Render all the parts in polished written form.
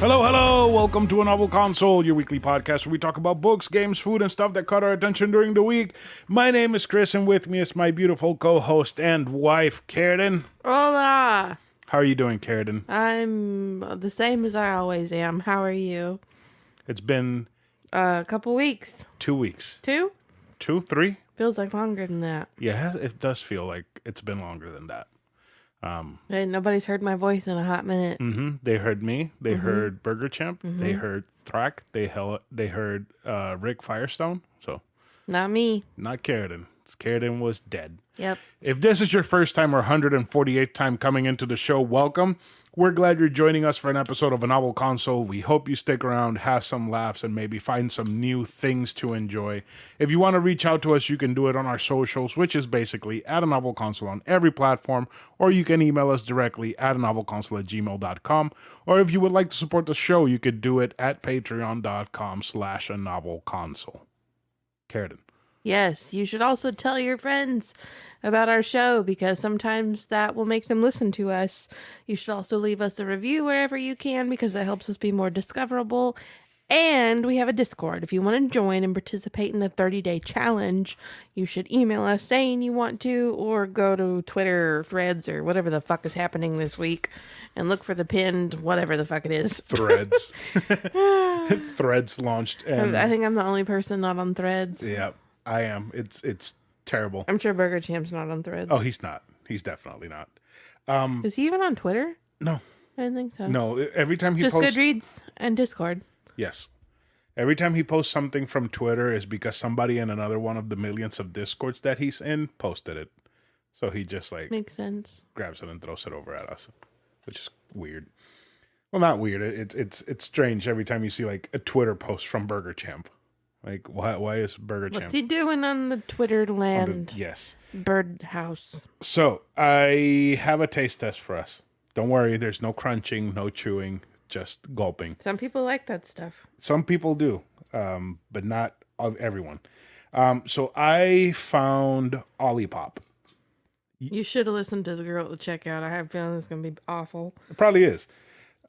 Hello. Welcome to A Novel Console, your weekly podcast where we talk about books, games, food, and stuff that caught our attention during the week. My name is Chris, and with me is my beautiful co-host and wife, Karradyne. Hola! How are you doing, Karradyne? I'm the same as I always am. How are you? It's been A couple weeks. 2 weeks. 2? 2, 3? Feels like longer than that. Yeah, it does feel like it's been longer than that. Hey, nobody's heard my voice in a hot minute. They heard me. They heard Burger Champ. They heard Thrak. They heard Rick Firestone. So, Not me. not Karradyne. Karradyne was dead. Yep. If this is your first time or 148th time coming into the show, welcome. We're glad you're joining us for an episode of A Novel Console. We hope you stick around, have some laughs, and maybe find some new things to enjoy. If you want to reach out to us, you can do it on our socials, which is basically at A Novel Console on every platform, or you can email us directly at anovelconsole@gmail.com. Or if you would like to support the show, you could do it at patreon.com/anovelconsole. Karradyne. Yes, you should also tell your friends about our show because sometimes that will make them listen to us. You should also leave us a review wherever you can because that helps us be more discoverable. And we have a Discord. If you want to join and participate in the 30-day challenge, you should email us saying you want to or go to Twitter or Threads or whatever the fuck is happening this week and look for the pinned whatever the fuck it is. Threads. Threads launched. And I think I'm the only person not on Threads. yeah, I am. It's terrible. I'm sure Burger Champ's not on Threads. Oh, he's not. He's definitely not. Is he even on Twitter? No. I didn't think so. No, every time he Just posts... Goodreads and Discord. Yes. Every time he posts something from Twitter is because somebody in another one of the millions of Discords that he's in posted it. So he just Makes sense. grabs it and throws it over at us, which is weird. Well, not weird. It's strange every time you see like a Twitter post from Burger Champ. Like, why is Burger Champ? What's he doing on the Twitter land? Yes. Birdhouse. So I have a taste test for us. Don't worry, there's no crunching, no chewing, just gulping. Some people like that stuff. Some people do, but not of everyone. So I found Olipop. You should have listened to the girl at the checkout. I have a feeling it's going to be awful. It probably is.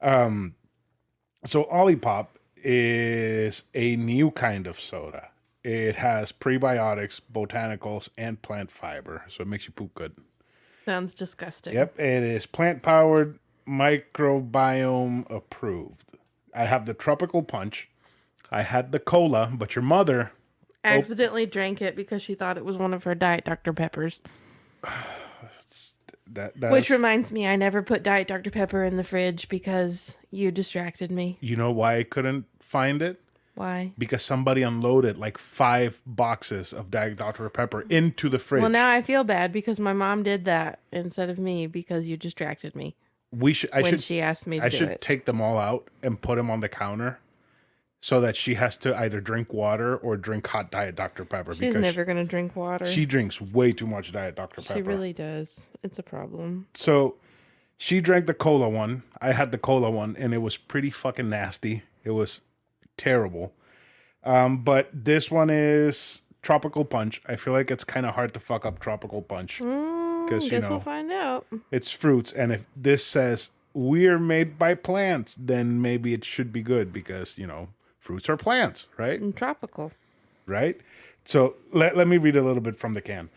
So Olipop is a new kind of soda. It has prebiotics, botanicals, and plant fiber, so it makes you poop good. Sounds disgusting. Yep, it is plant-powered, microbiome approved. I have the tropical punch. I had the cola, but your mother Accidentally drank it because she thought it was one of her Diet Dr. Peppers. Which reminds me, I never put Diet Dr. Pepper in the fridge because you distracted me. You know why I couldn't find it? Why? Because somebody unloaded like 5 boxes of Diet Dr. Pepper into the fridge. Well, now I feel bad because my mom did that instead of me because you distracted me. She asked me to do it. I should take them all out and put them on the counter so that she has to either drink water or drink hot Diet Dr. Pepper. She's never going to drink water. She drinks way too much Diet Dr. Pepper. She really does. It's a problem. So she drank the cola one. I had the cola one, and it was pretty fucking nasty. It was terrible. But this one is Tropical Punch. I feel like it's kind of hard to fuck up Tropical Punch. Because, we'll find out. It's fruits. And if this says we're made by plants, then maybe it should be good because, fruits are plants, right? And tropical. Right? So let me read a little bit from the can.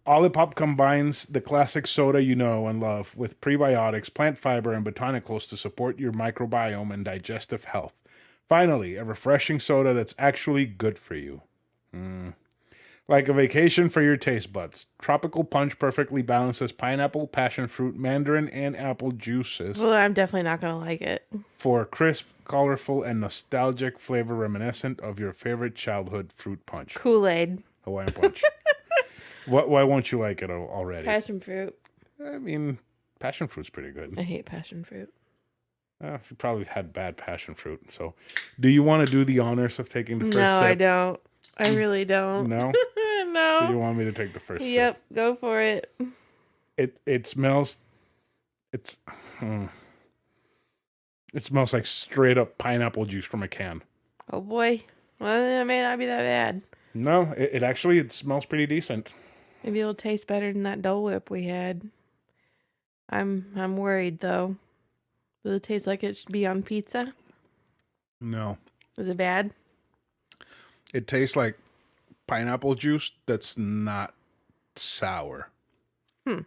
Olipop combines the classic soda you know and love with prebiotics, plant fiber, and botanicals to support your microbiome and digestive health. Finally, a refreshing soda that's actually good for you. Like a vacation for your taste buds. Tropical Punch perfectly balances pineapple, passion fruit, mandarin, and apple juices. Well, I'm definitely not going to like it. For a crisp, colorful, and nostalgic flavor reminiscent of your favorite childhood fruit punch. Kool-Aid. Hawaiian Punch. Why won't you like it already? Passion fruit. I mean, passion fruit's pretty good. I hate passion fruit. You probably had bad passion fruit. So, do you want to do the honors of taking the first sip? No, I don't. I really don't. No? No. So you want me to take the first sip? Yep, go for it. It smells... It smells like straight up pineapple juice from a can. Oh boy. Well, it may not be that bad. No, it smells pretty decent. Maybe it'll taste better than that Dole Whip we had. I'm worried though. Does it taste like it should be on pizza? No. Is it bad? It tastes like pineapple juice that's not sour. Hmm.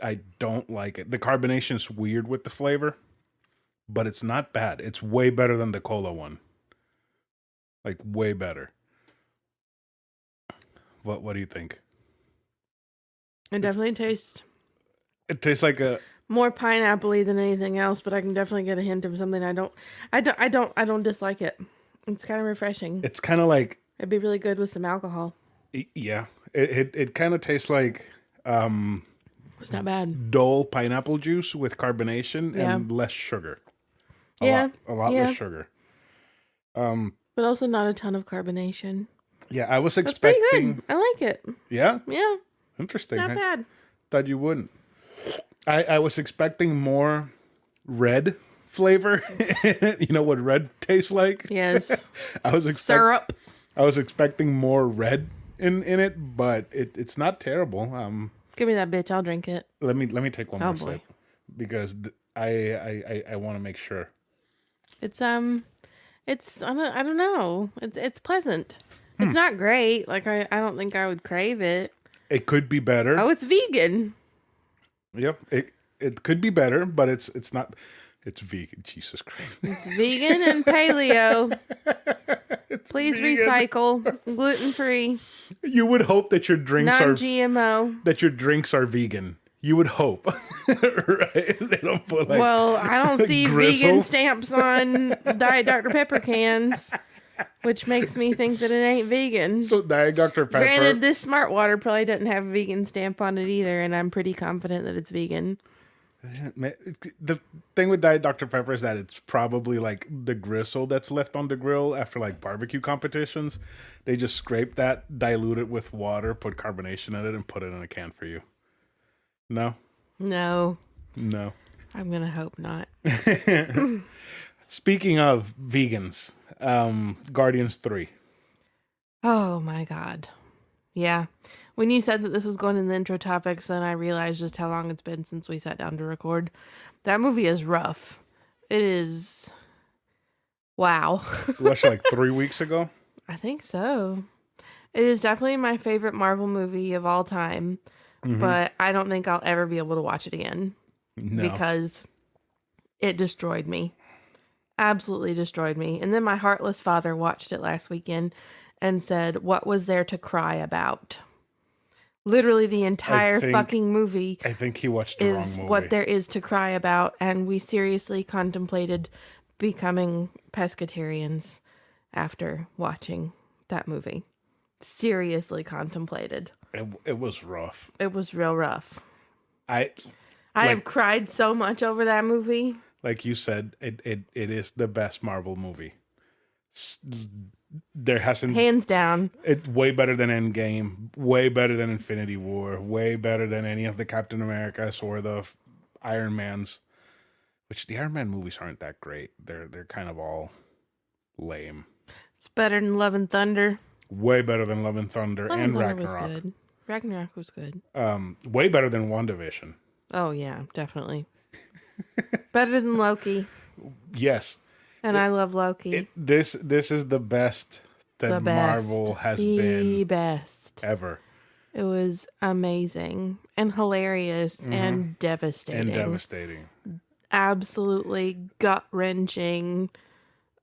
I don't like it. The carbonation's weird with the flavor, but it's not bad. It's way better than the cola one. Like way better. What do you think? It definitely tastes It tastes like a more pineapple-y than anything else, but I can definitely get a hint of something I don't dislike it. It's kind of refreshing. it's kind of like It'd be really good with some alcohol. yeah. It kind of tastes like It's not bad. dull pineapple juice with carbonation Yeah. and less sugar. Yeah. A lot less Yeah. sugar. But also not a ton of carbonation. Yeah, I was That's pretty expecting. good. I like it. Yeah, Yeah. interesting. Not I bad. thought you wouldn't. I was expecting more red flavor. You know what red tastes like? Yes. I was Syrup. I was expecting more red in it, but it's not terrible. Give me that bitch. I'll drink it. Let me take one Oh, more boy. sip because I want to make sure. It's I don't know. It's pleasant. It's not great. Like I don't think I would crave it. It could be better. Oh, it's vegan. Yep. It could be better, but it's not. It's vegan. Jesus Christ. It's vegan and paleo. Please vegan. recycle. Gluten free. You would hope that your drinks Non are GMO. vegan. You would hope, right? They don't put like Well, I don't see gristle. vegan stamps on Diet Dr. Pepper cans, which makes me think that it ain't vegan. So Diet Dr. Pepper. Granted, this smart water probably doesn't have a vegan stamp on it either, and I'm pretty confident that it's vegan. The thing with Diet Dr. Pepper is that it's probably like the gristle that's left on the grill after like barbecue competitions. They just scrape that, dilute it with water, put carbonation in it, and put it in a can for you. No, No, no. I'm gonna hope not. Speaking of vegans, Guardians 3. Oh my God. Yeah. When you said that this was going in the intro topics, then I realized just how long it's been since we sat down to record. That movie is rough. It is. Wow. You watched it like 3 weeks ago. I think so. It is definitely my favorite Marvel movie of all time, but I don't think I'll ever be able to watch it again No. because it destroyed me. Absolutely destroyed me. And then my heartless father watched it last weekend and said, "What was there to cry about?" Literally the entire fucking movie I think he watched the wrong is movie. what there is to cry about, and we seriously contemplated becoming pescatarians after watching that movie. Seriously contemplated. It was rough. It was real rough. I I Like- have cried so much over that movie. like you said, it is the best Marvel movie. There hasn't Hands down. It's way better than Endgame, way better than Infinity War, way better than any of the Captain Americas or the Iron Mans. Which the Iron Man movies aren't that great. They're kind of all lame. It's better than Love and Thunder. Way better than Love and Thunder Love and and Thunder Ragnarok. was good. Ragnarok was good. Way better than WandaVision. Oh yeah, definitely. Better than Loki. Yes. And I love Loki. This is the best that The best. Marvel has the been best. ever. It was amazing and hilarious and devastating. And devastating. Absolutely gut wrenching.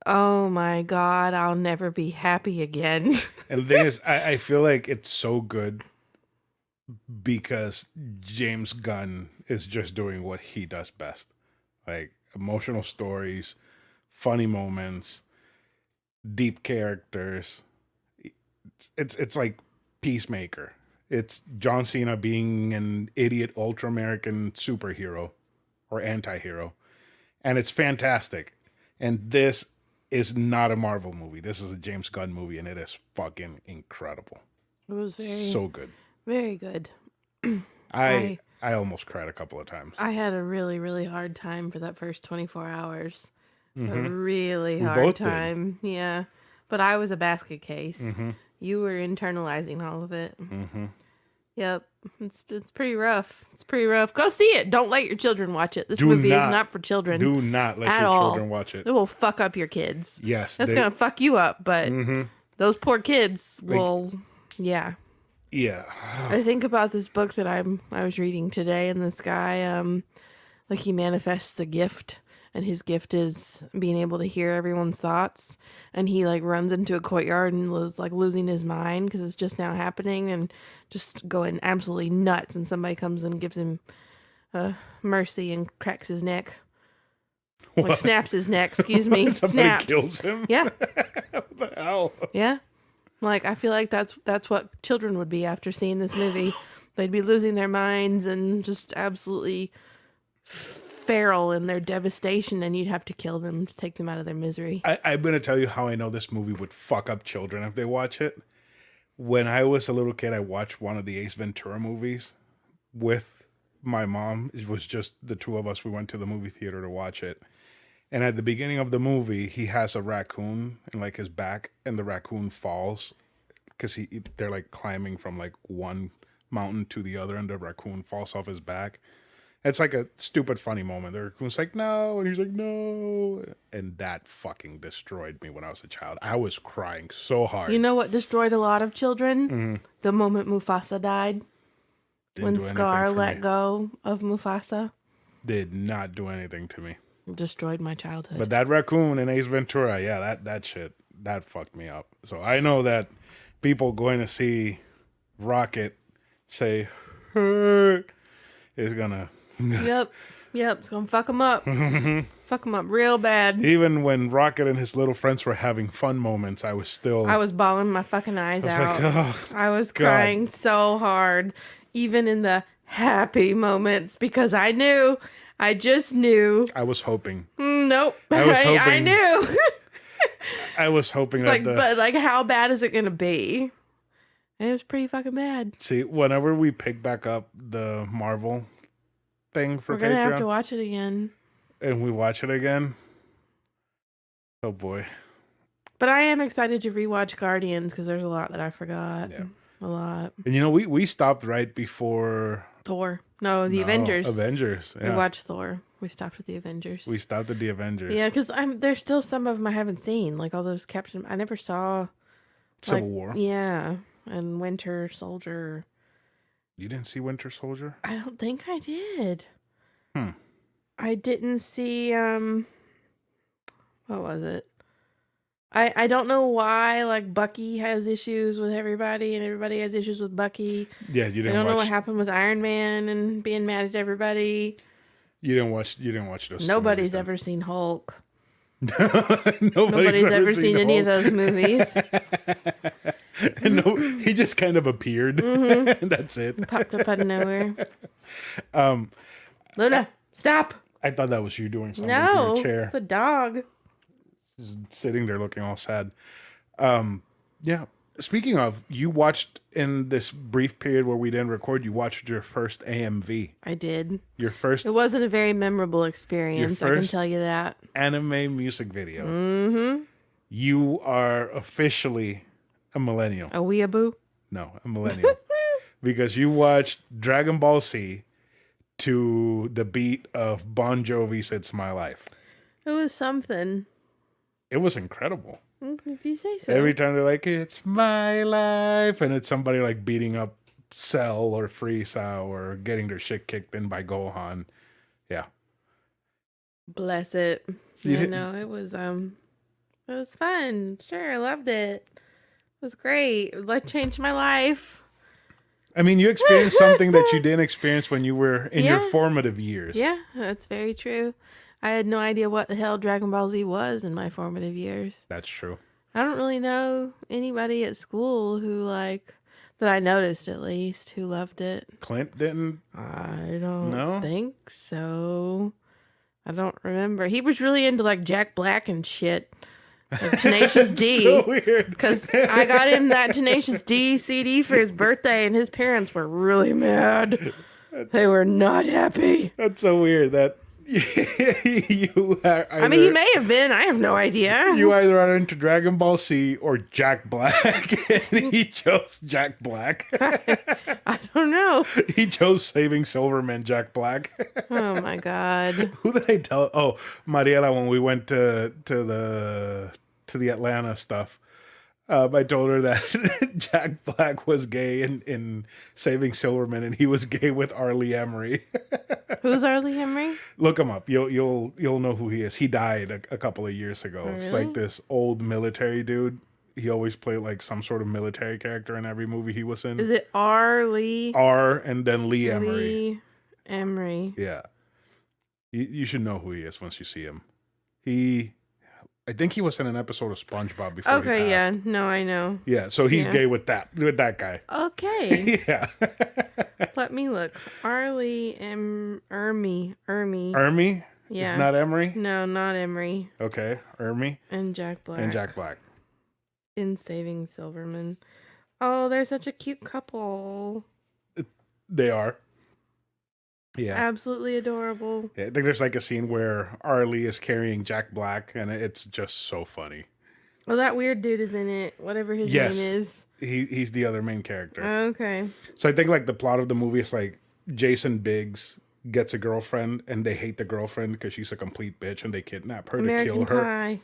Oh my God, I'll never be happy again. And the thing is, I feel like it's so good because James Gunn is just doing what he does best. Like emotional stories, funny moments, deep characters. It's like Peacemaker. It's John Cena being an idiot ultra American superhero or anti-hero. And it's fantastic. And this is not a Marvel movie. This is a James Gunn movie, and it is fucking incredible. It was very, So good. very good. I almost cried a couple of times. I had a really, really hard time for that first 24 hours. A really We hard both did. time. Yeah. But I was a basket case. You were internalizing all of it. Yep. It's pretty rough. It's pretty rough. Go see it. Don't let your children watch it. This Do movie is not. not for children. Do not let at your all. children watch it. It will fuck up your kids. Yes. That's gonna fuck you up, but those poor kids will yeah. Yeah. I think about this book that I was reading today, and this guy like he manifests a gift, and his gift is being able to hear everyone's thoughts, and he like runs into a courtyard and was like losing his mind because it's just now happening and just going absolutely nuts, and somebody comes and gives him mercy and cracks his neck. Like snaps his neck, excuse me. Somebody snaps. kills him? Yeah. What the hell? Yeah. Like, I feel like that's what children would be after seeing this movie. They'd be losing their minds and just absolutely feral in their devastation, and you'd have to kill them to take them out of their misery. I'm going to tell you how I know this movie would fuck up children if they watch it. When I was a little kid, I watched one of the Ace Ventura movies with my mom. It was just the two of us. We went to the movie theater to watch it. And at the beginning of the movie, he has a raccoon in like his back, and the raccoon falls because they're like climbing from like one mountain to the other, and the raccoon falls off his back. It's like a stupid funny moment. The raccoon's like, no, and he's like, no. And that fucking destroyed me when I was a child. I was crying so hard. You know what destroyed a lot of children? The moment Mufasa died. Didn't When do Scar anything for let me. go of Mufasa. Did not do anything to me. Destroyed my childhood. But that raccoon in Ace Ventura, yeah, that shit, that fucked me up. So I know that people going to see Rocket say, hurt, is gonna... Yep, it's gonna fuck them up. Fuck them up real bad. Even when Rocket and his little friends were having fun moments, I was bawling my fucking eyes out. like, oh, I was God. crying so hard, even in the happy moments, because I just knew. I was hoping. Nope. I was hoping. I knew. I was hoping It's but like, how bad is it gonna be? And it was pretty fucking bad. See, whenever we pick back up the Marvel thing for We're gonna have Patreon, to watch it again. and we watch it again, oh boy. But I am excited to rewatch Guardians because there's a lot that I forgot. Yeah. A lot. And you know, we stopped right before Thor. No, the Avengers. Avengers. Yeah. We watched Thor. We stopped with the Avengers. We stopped at the Avengers. Yeah, because there's still some of them I haven't seen, like all those Captain. I never saw Civil War. Yeah, and Winter Soldier. You didn't see Winter Soldier? I don't think I did. I didn't see. What was it? I don't know why, like, Bucky has issues with everybody and everybody has issues with Bucky. Yeah, you didn't. I don't know what happened with Iron Man and being mad at everybody. You didn't watch those. Nobody's ever seen Hulk. Nobody's ever seen any of Hulk. those movies. No, he just kind of appeared. That's it. Popped up out of nowhere. Luna, stop. I thought that was you doing something No, to your chair. it's the dog. Just sitting there looking all sad. Yeah. Speaking of, you watched in this brief period where we didn't record, you watched your first AMV. I did. Your first It wasn't a very memorable experience, I can first tell you that. anime music video. You are officially a millennial. A weeaboo? No, a millennial. Because you watched Dragon Ball Z to the beat of Bon Jovi's It's My Life. It was something. It was incredible. If you say so. Every time they're like, it's my life, and it's somebody like beating up Cell or Frieza or getting their shit kicked in by Gohan. Yeah. Bless it. You Yeah, didn't- no, it was fun. Sure, I loved it. It was great. It changed my life. I mean, you experienced something that you didn't experience when you were in your Yeah. formative years. Yeah, that's very true. I had no idea what the hell Dragon Ball Z was in my formative years. That's true. I don't really know anybody at school who that I noticed at least who loved it. Clint didn't. I don't No? think so. I don't remember. He was really into like Jack Black and shit. Like Tenacious D. So weird. Because I got him that Tenacious D CD for his birthday and his parents were really mad. They were not happy. That's so weird that You are I mean, he either may have been. I have no you idea. either are into Dragon Ball Z or Jack Black, and he chose Jack Black. I don't know. He chose Saving Silverman Jack Black. Oh my god. Who did I tell? Oh, Mariela, when we went to the Atlanta stuff. I told her that Jack Black was gay in Saving Silverman, and he was gay with Arlie Emery. Who's Arlie Henry? Look him up. You'll know who he is. He died a couple of years ago. Oh, It's like really? this old military dude. He always played like some sort of military character in every movie he was in. Is it Arlie R and then Lee Emery. Lee Emery? Yeah, you should know who he is once you see him. He, I think he was in an episode of SpongeBob before he Okay, yeah. passed. No, I know. Yeah, so he's Yeah. gay with that guy. Okay. Yeah. Let me look. Arlie Ermy. Ermy? Yeah. It's not Emery? No, not Emery. Okay. Ermy And Jack Black. and Jack Black. In Saving Silverman. Oh, they're such a cute couple. They are. Yeah. Absolutely adorable. Yeah, I think there's like a scene where Arlie is carrying Jack Black, and it's just so funny. Well, that weird dude is in it. Whatever his Yes. name is. He's the other main character. Okay. So I think like the plot of the movie is like Jason Biggs gets a girlfriend, and they hate the girlfriend because she's a complete bitch, and they kidnap her to American kill her. Pie.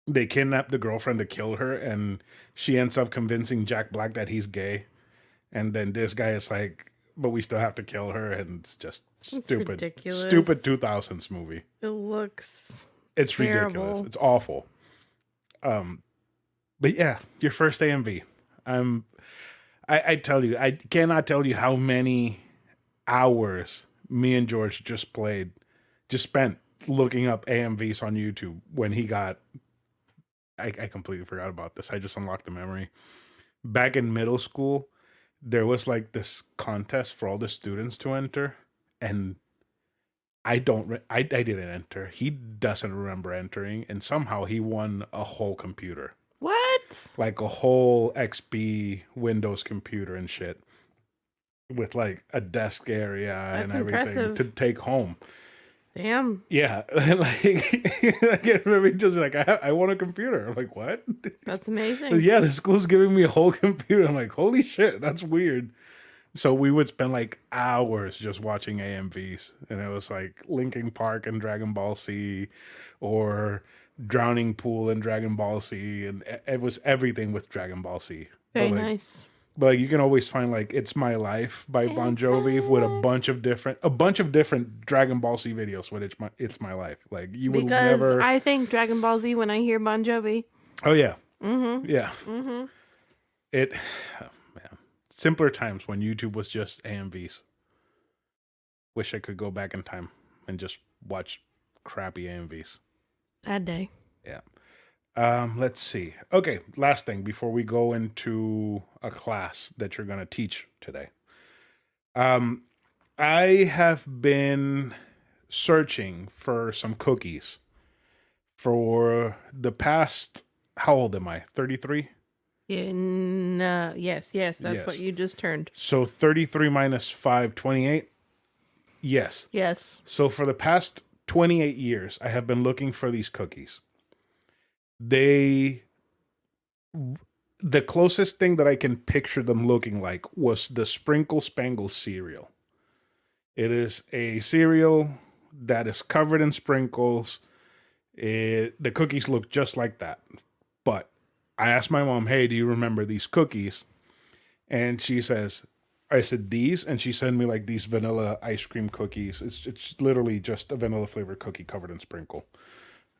They kidnap the girlfriend to kill her, and she ends up convincing Jack Black that he's gay. And then this guy is like, but we still have to kill her, and it's just It's stupid. ridiculous. Stupid 2000s movie. It looks It's terrible. ridiculous. It's awful. But yeah, your first AMV. I tell you, I cannot tell you how many hours me and George just spent looking up AMVs on YouTube when he got. I completely forgot about this. I just unlocked the memory. Back in middle school, there was like this contest for all the students to enter, and I didn't enter. He doesn't remember entering, and somehow he won a whole computer, What? like a whole XP Windows computer and shit, with like a desk area and That's everything impressive. to take home. Damn. Yeah, like I can't remember. Just like I want a computer. I'm like, what? That's amazing. Yeah, the school's giving me a whole computer. I'm like, holy shit, that's weird. So we would spend like hours just watching AMVs, and it was like Linkin Park and Dragon Ball Z, or Drowning Pool and Dragon Ball Z, and it was everything with Dragon Ball Z. Very But like, nice. but like, you can always find like "It's My Life" by Bon It's Jovi my with a life. bunch of different Dragon Ball Z videos with "It's My Life." Like you would Because never. I think Dragon Ball Z when I hear Bon Jovi. Oh yeah, Mm-hmm. yeah. Mm-hmm. It, oh, man. Simpler times when YouTube was just AMVs. Wish I could go back in time and just watch crappy AMVs. That day. Yeah. Let's see. Okay, last thing before we go into a class that you're gonna teach today. I have been searching for some cookies for the past. How old am I? 33. Yes, that's Yes. what you just turned. So 33 minus 5, 28. Yes. Yes. So for the past 28 years, I have been looking for these cookies. The closest thing that I can picture them looking like was the Sprinkle Spangle cereal. It is a cereal that is covered in sprinkles. The cookies look just like that. But I asked my mom, hey, do you remember these cookies? And she says, I said these, and she sent me like these vanilla ice cream cookies. It's literally just a vanilla flavored cookie covered in sprinkle.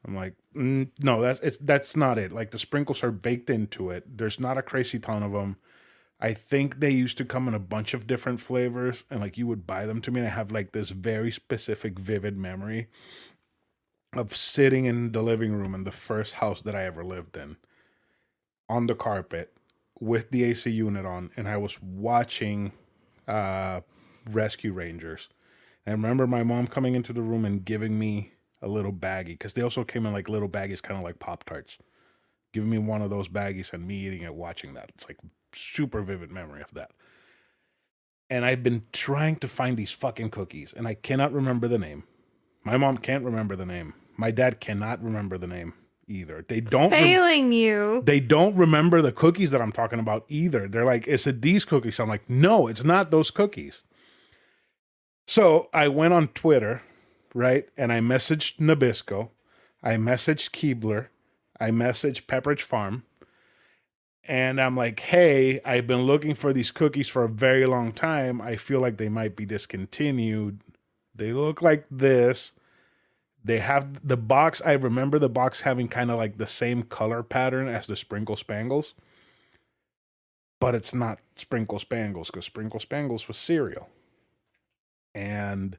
I'm like, no, that's not it. Like the sprinkles are baked into it. There's not a crazy ton of them. I think they used to come in a bunch of different flavors, and like you would buy them to me. And I have like this very specific, vivid memory of sitting in the living room in the first house that I ever lived in, on the carpet with the AC unit on, and I was watching Rescue Rangers. And I remember my mom coming into the room and giving me a little baggie, because they also came in like little baggies, kind of like Pop-Tarts. Giving me one of those baggies and me eating it, watching that. It's like super vivid memory of that. And I've been trying to find these fucking cookies, and I cannot remember the name. My mom can't remember the name. My dad cannot remember the name either. They don't. Failing you. They don't remember the cookies that I'm talking about either. They're like, "Is it these cookies?" I'm like, "No, it's not those cookies." So I went on Twitter, right, and I messaged Nabisco, I messaged Keebler, I messaged Pepperidge Farm, and I'm like, "Hey, I've been looking for these cookies for a very long time. I feel like they might be discontinued. They look like this. They have the box. I remember the box having kind of like the same color pattern as the Sprinkle Spangles, but it's not Sprinkle Spangles because Sprinkle Spangles was cereal. And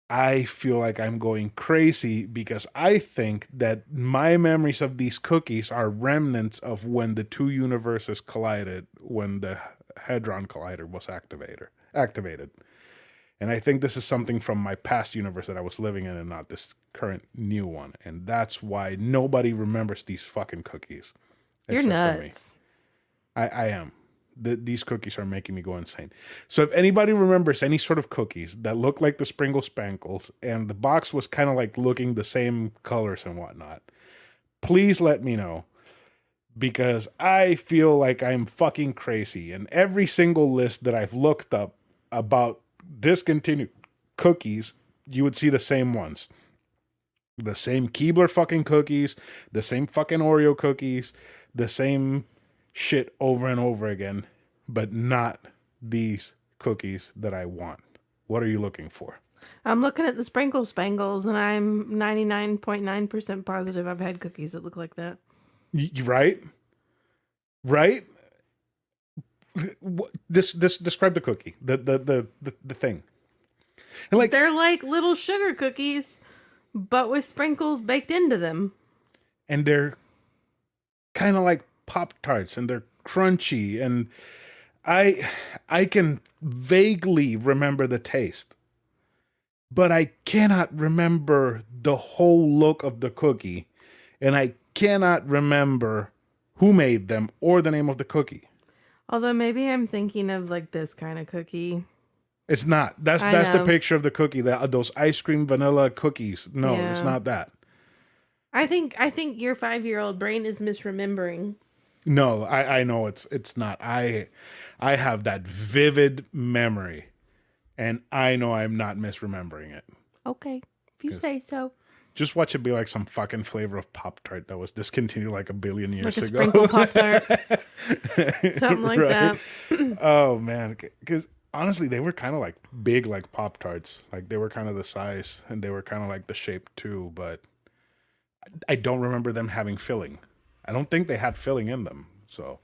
I feel like I'm going crazy because I think that my memories of these cookies are remnants of when the two universes collided, when the Hadron Collider was activated. And I think this is something from my past universe that I was living in and not this current new one. And that's why nobody remembers these fucking cookies. You're Except for me. nuts. I am. These cookies are making me go insane. So if anybody remembers any sort of cookies that look like the Sprinkle Spankles and the box was kind of like looking the same colors and whatnot, please let me know. Because I feel like I'm fucking crazy. And every single list that I've looked up about discontinued cookies, you would see the same ones. The same Keebler fucking cookies, the same fucking Oreo cookies, the same shit over and over again, but not these cookies that I want. What are you looking for? I'm looking at the Sprinkle Spangles, and I'm 99.9% positive I've had cookies that look like that. Right? Right? This describe the cookie, the thing. And like They're like little sugar cookies, but with sprinkles baked into them. And they're kind of like Pop-Tarts and they're crunchy and I can vaguely remember the taste. But I cannot remember the whole look of the cookie and I cannot remember who made them or the name of the cookie. Although maybe I'm thinking of like this kind of cookie. It's not. That's the picture of the cookie. Those ice cream vanilla cookies. No, Yeah. It's not that. I think your 5-year-old brain is misremembering. No, I know it's not. I have that vivid memory, and I know I'm not misremembering it. Okay, if you say so. Just watch it be like some fucking flavor of Pop-Tart that was discontinued like a billion years Like a ago. sprinkle Pop-Tart. Something like that. Oh man, because honestly, they were kind of like big, like Pop-Tarts. Like they were kind of the size, and they were kind of like the shape too. But I don't remember them having filling. I don't think they had filling in them. So,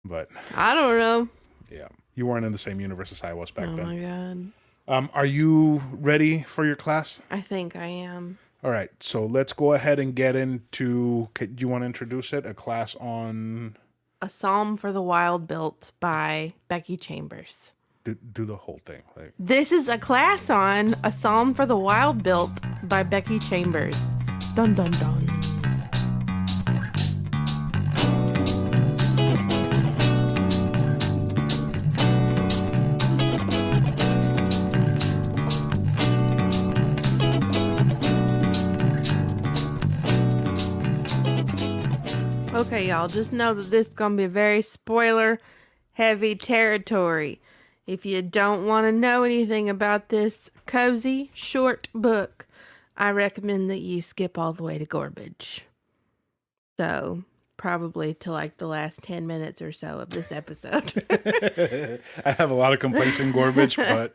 but I don't know. yeah, you weren't in the same universe as I was back then. Oh my god. Are you ready for your class? I think I am. All right, so let's go ahead and get into. Do you want to introduce it? A class on. A Psalm for the Wild Built by Becky Chambers. Do the whole thing. Like This is a class on A Psalm for the Wild Built by Becky Chambers. Dun dun dun. Okay, y'all, just know that this is going to be a very spoiler-heavy territory. If you don't want to know anything about this cozy, short book, I recommend that you skip all the way to garbage. So, probably to like the last 10 minutes or so of this episode. I have a lot of complaints in garbage, but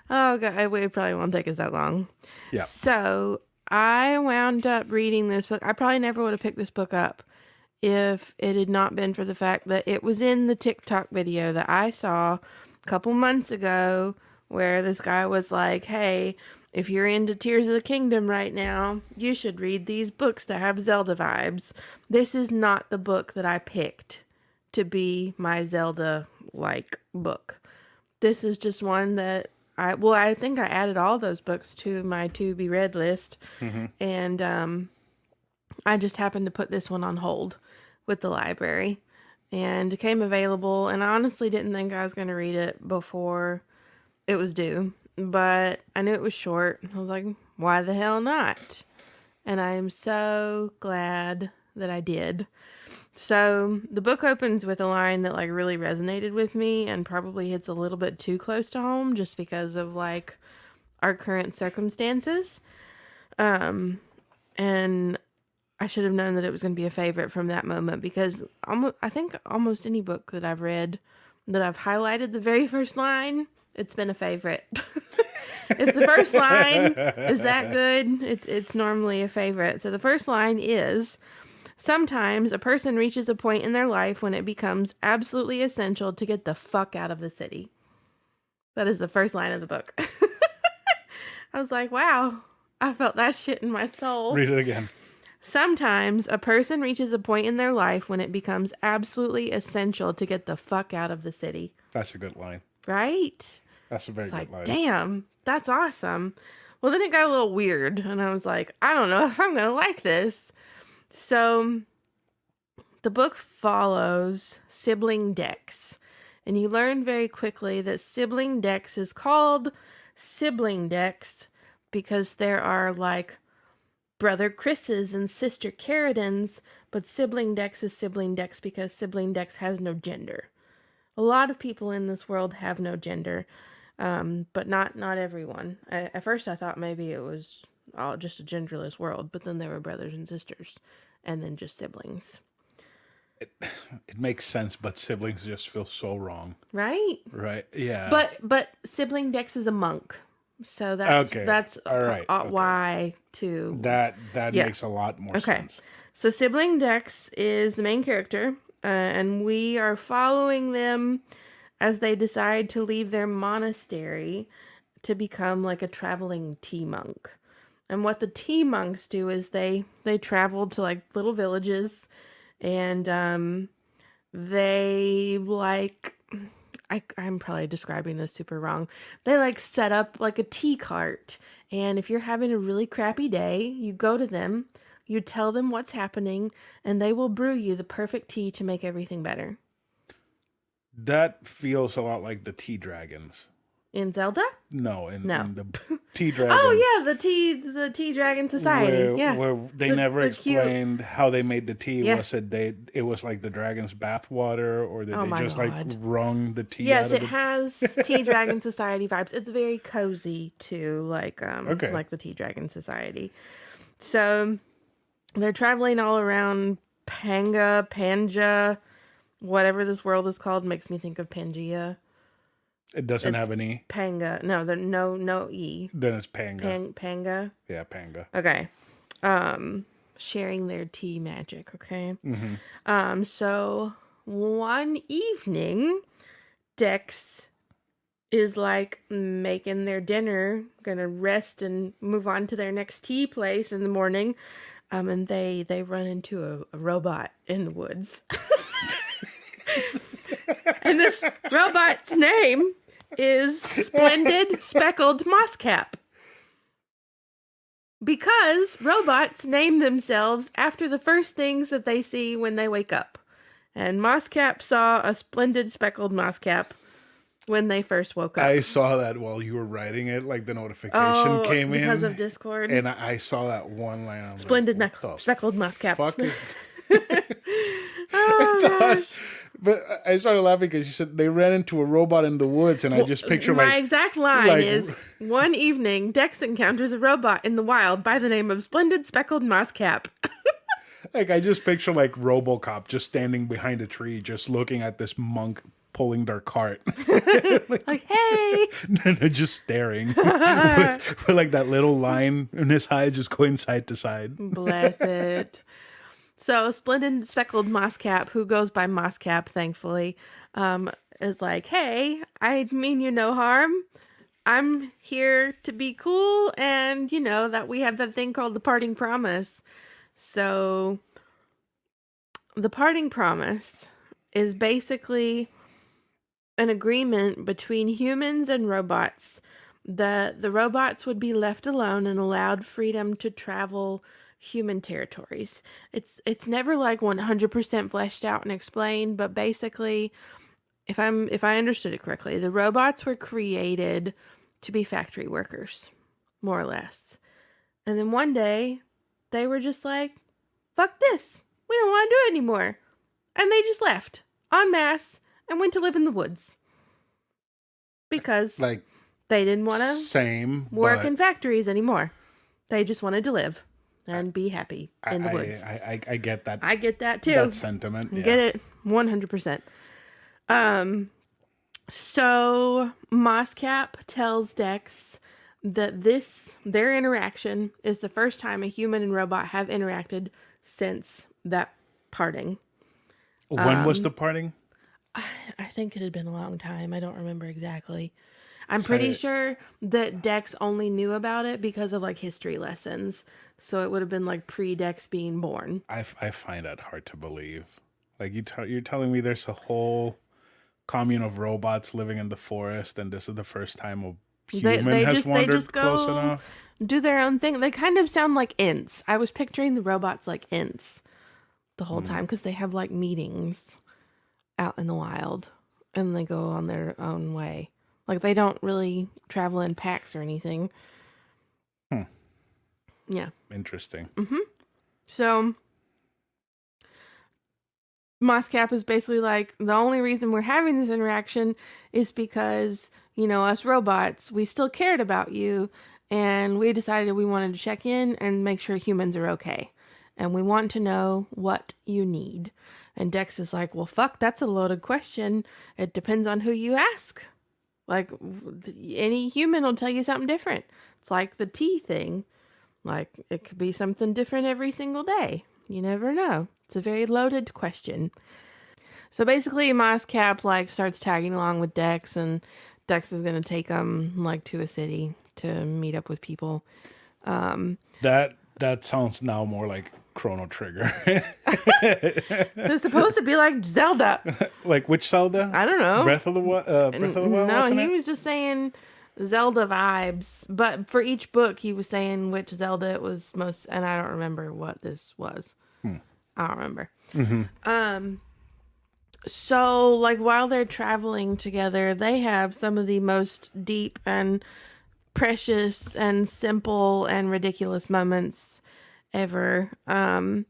Oh, God, it probably won't take us that long. yeah. So, I wound up reading this book. I probably never would have picked this book up if it had not been for the fact that it was in the TikTok video that I saw a couple months ago where this guy was like, hey, if you're into Tears of the Kingdom right now, you should read these books that have Zelda vibes. This is not the book that I picked to be my Zelda-like book. This is just one that I think I added all those books to my to-be-read list. Mm-hmm. And I just happened to put this one on hold with the library, and it came available, and I honestly didn't think I was going to read it before it was due. but I knew it was short. I was like, why the hell not? And I am so glad that I did. So the book opens with a line that like really resonated with me and probably hits a little bit too close to home just because of like our current circumstances. And I should have known that it was going to be a favorite from that moment because I think almost any book that I've read that I've highlighted the very first line, it's been a favorite. If the first line is that good, it's normally a favorite. So the first line is, sometimes a person reaches a point in their life when it becomes absolutely essential to get the fuck out of the city. That is the first line of the book. I was like, wow, I felt that shit in my soul. Read it again. Sometimes a person reaches a point in their life when it becomes absolutely essential to get the fuck out of the city. That's a good line. Right? That's a very It's good like, line. damn, that's awesome. Well, then it got a little weird, and I was like, I don't know if I'm going to like this. So the book follows sibling Dex, and you learn very quickly that sibling Dex is called sibling Dex because there are like brother Chris's and sister Karradyne's, but sibling Dex is sibling Dex because sibling Dex has no gender. A lot of people in this world have no gender, but not everyone. At first, I thought maybe it was all just a genderless world, but then there were brothers and sisters, and then just siblings. It makes sense, but siblings just feel so wrong. Right? Right? Yeah. But sibling Dex is a monk, so that's Okay. that's All right. Okay. why too. That Yeah. makes a lot more Okay. sense. So sibling Dex is the main character, and we are following them as they decide to leave their monastery to become like a traveling tea monk. And what the tea monks do is they travel to like little villages, and they like I'm probably describing this super wrong. They like set up like a tea cart, and if you're having a really crappy day, you go to them, you tell them what's happening, and they will brew you the perfect tea to make everything better. That feels a lot like the Tea Dragons. In Zelda? No, in No. the Tea Dragon. Oh yeah, the tea dragon society. Where they never explained cute. how they made the tea. Yeah. Was it was like the dragon's bathwater, or did Oh they my just God. like wrung the tea Yes, out of it has tea dragon society vibes. It's very cozy too, like Okay. like the tea dragon society. So they're traveling all around Panja, whatever this world is called makes me think of Pangea. It doesn't It's have an E. Panga. No, there no E. Then it's Panga. Panga. Yeah, Panga. Okay. Sharing their tea magic, okay? Mm-hmm. So one evening, Dex is like making their dinner, gonna rest and move on to their next tea place in the morning. And they run into a robot in the woods. And this robot's name is Splendid Speckled Mosscap. Because robots name themselves after the first things that they see when they wake up. And Mosscap saw a splendid speckled Mosscap when they first woke up. I saw that while you were writing it, like the notification came in. Because of Discord. And I saw that one line. I'm Splendid like, speckled Mosscap. Fuck is... Oh, gosh. But I started laughing because you said they ran into a robot in the woods, and I just picture my like... exact line is, one evening, Dex encounters a robot in the wild by the name of Splendid Speckled Mosscap. Like, I just picture like RoboCop just standing behind a tree, just looking at this monk pulling their cart. Like, hey! Just staring. with like that little line in his eye just going side to side. Bless it. So, Splendid Speckled Mosscap, who goes by Mosscap, thankfully, is like, hey, I mean you no harm. I'm here to be cool, and, you know, that we have that thing called the parting promise. So, the parting promise is basically an agreement between humans and robots that the robots would be left alone and allowed freedom to travel human territories. It's never like 100% fleshed out and explained, but basically, if I understood it correctly, the robots were created to be factory workers, more or less. And then one day, they were just like, fuck this. We don't want to do it anymore. And they just left en masse and went to live in the woods. Because Like, they didn't want to same, work but in factories anymore. They just wanted to live and be happy in the woods. I get that. I get that too. That sentiment. Get it 100%. So Moscap tells Dex that their interaction is the first time a human and robot have interacted since that parting. When was the parting? I think it had been a long time. I don't remember exactly. I'm pretty sure that Dex only knew about it because of like history lessons. So it would have been like pre-Dex being born. I find that hard to believe. Like you're telling me there's a whole commune of robots living in the forest, and this is the first time a human has wandered close enough. Do their own thing. They kind of sound like ints. I was picturing the robots like ints the whole time because they have like meetings out in the wild and they go on their own way. Like they don't really travel in packs or anything. Yeah. Interesting. So Moscap is basically like, the only reason we're having this interaction is because, you know, us robots, we still cared about you and we decided we wanted to check in and make sure humans are okay. And we want to know what you need. And Dex is like, well, fuck, that's a loaded question. It depends on who you ask. Like, any human will tell you something different. It's like the tea thing. Like, it could be something different every single day. You never know. It's a very loaded question. So basically, Moscap like starts tagging along with Dex, and Dex is gonna take him like to a city to meet up with people. That sounds now more like Chrono Trigger. They're supposed to be like Zelda. Like which Zelda? I don't know. Breath of the Wild. No, he was just saying Zelda vibes. But for each book, he was saying which Zelda it was most, and I don't remember what this was. I don't remember. So, like, while they're traveling together, they have some of the most deep and precious and simple and ridiculous moments ever. But,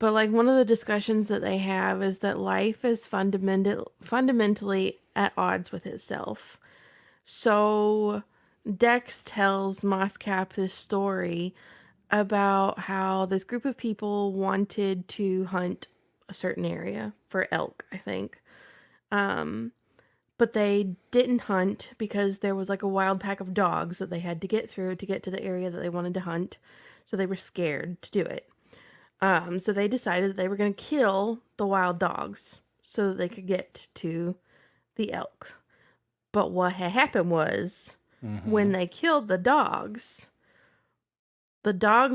like, one of the discussions that they have is that life is fundamentally at odds with itself. So, Dex tells Moscap this story about how this group of people wanted to hunt a certain area for elk, I think. But they didn't hunt because there was like a wild pack of dogs that they had to get through to get to the area that they wanted to hunt. So they were scared to do it. So they decided that they were going to kill the wild dogs so that they could get to the elk. But what had happened was when they killed the dogs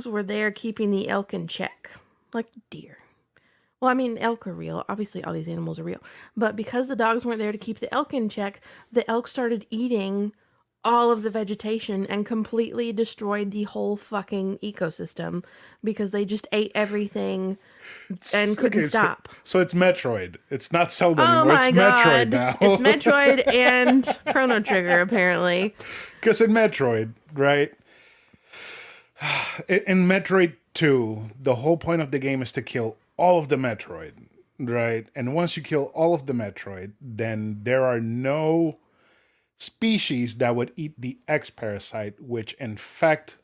were there keeping the elk in check, like deer. Well, I mean, elk are real. Obviously, all these animals are real. But because the dogs weren't there to keep the elk in check, the elk started eating all of the vegetation and completely destroyed the whole fucking ecosystem because they just ate everything and couldn't stop. So it's Metroid. It's not Zelda anymore. It's Metroid now. It's Metroid and Chrono Trigger, apparently. Because in Metroid, right? In Metroid 2, the whole point of the game is to kill all of the Metroid, right? And once you kill all of the Metroid, then there are no species that would eat the X parasite, which infect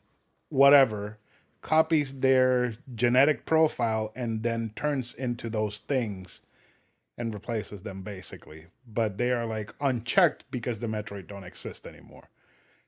whatever, copies their genetic profile, and then turns into those things and replaces them, basically. But they are like unchecked because the Metroid don't exist anymore.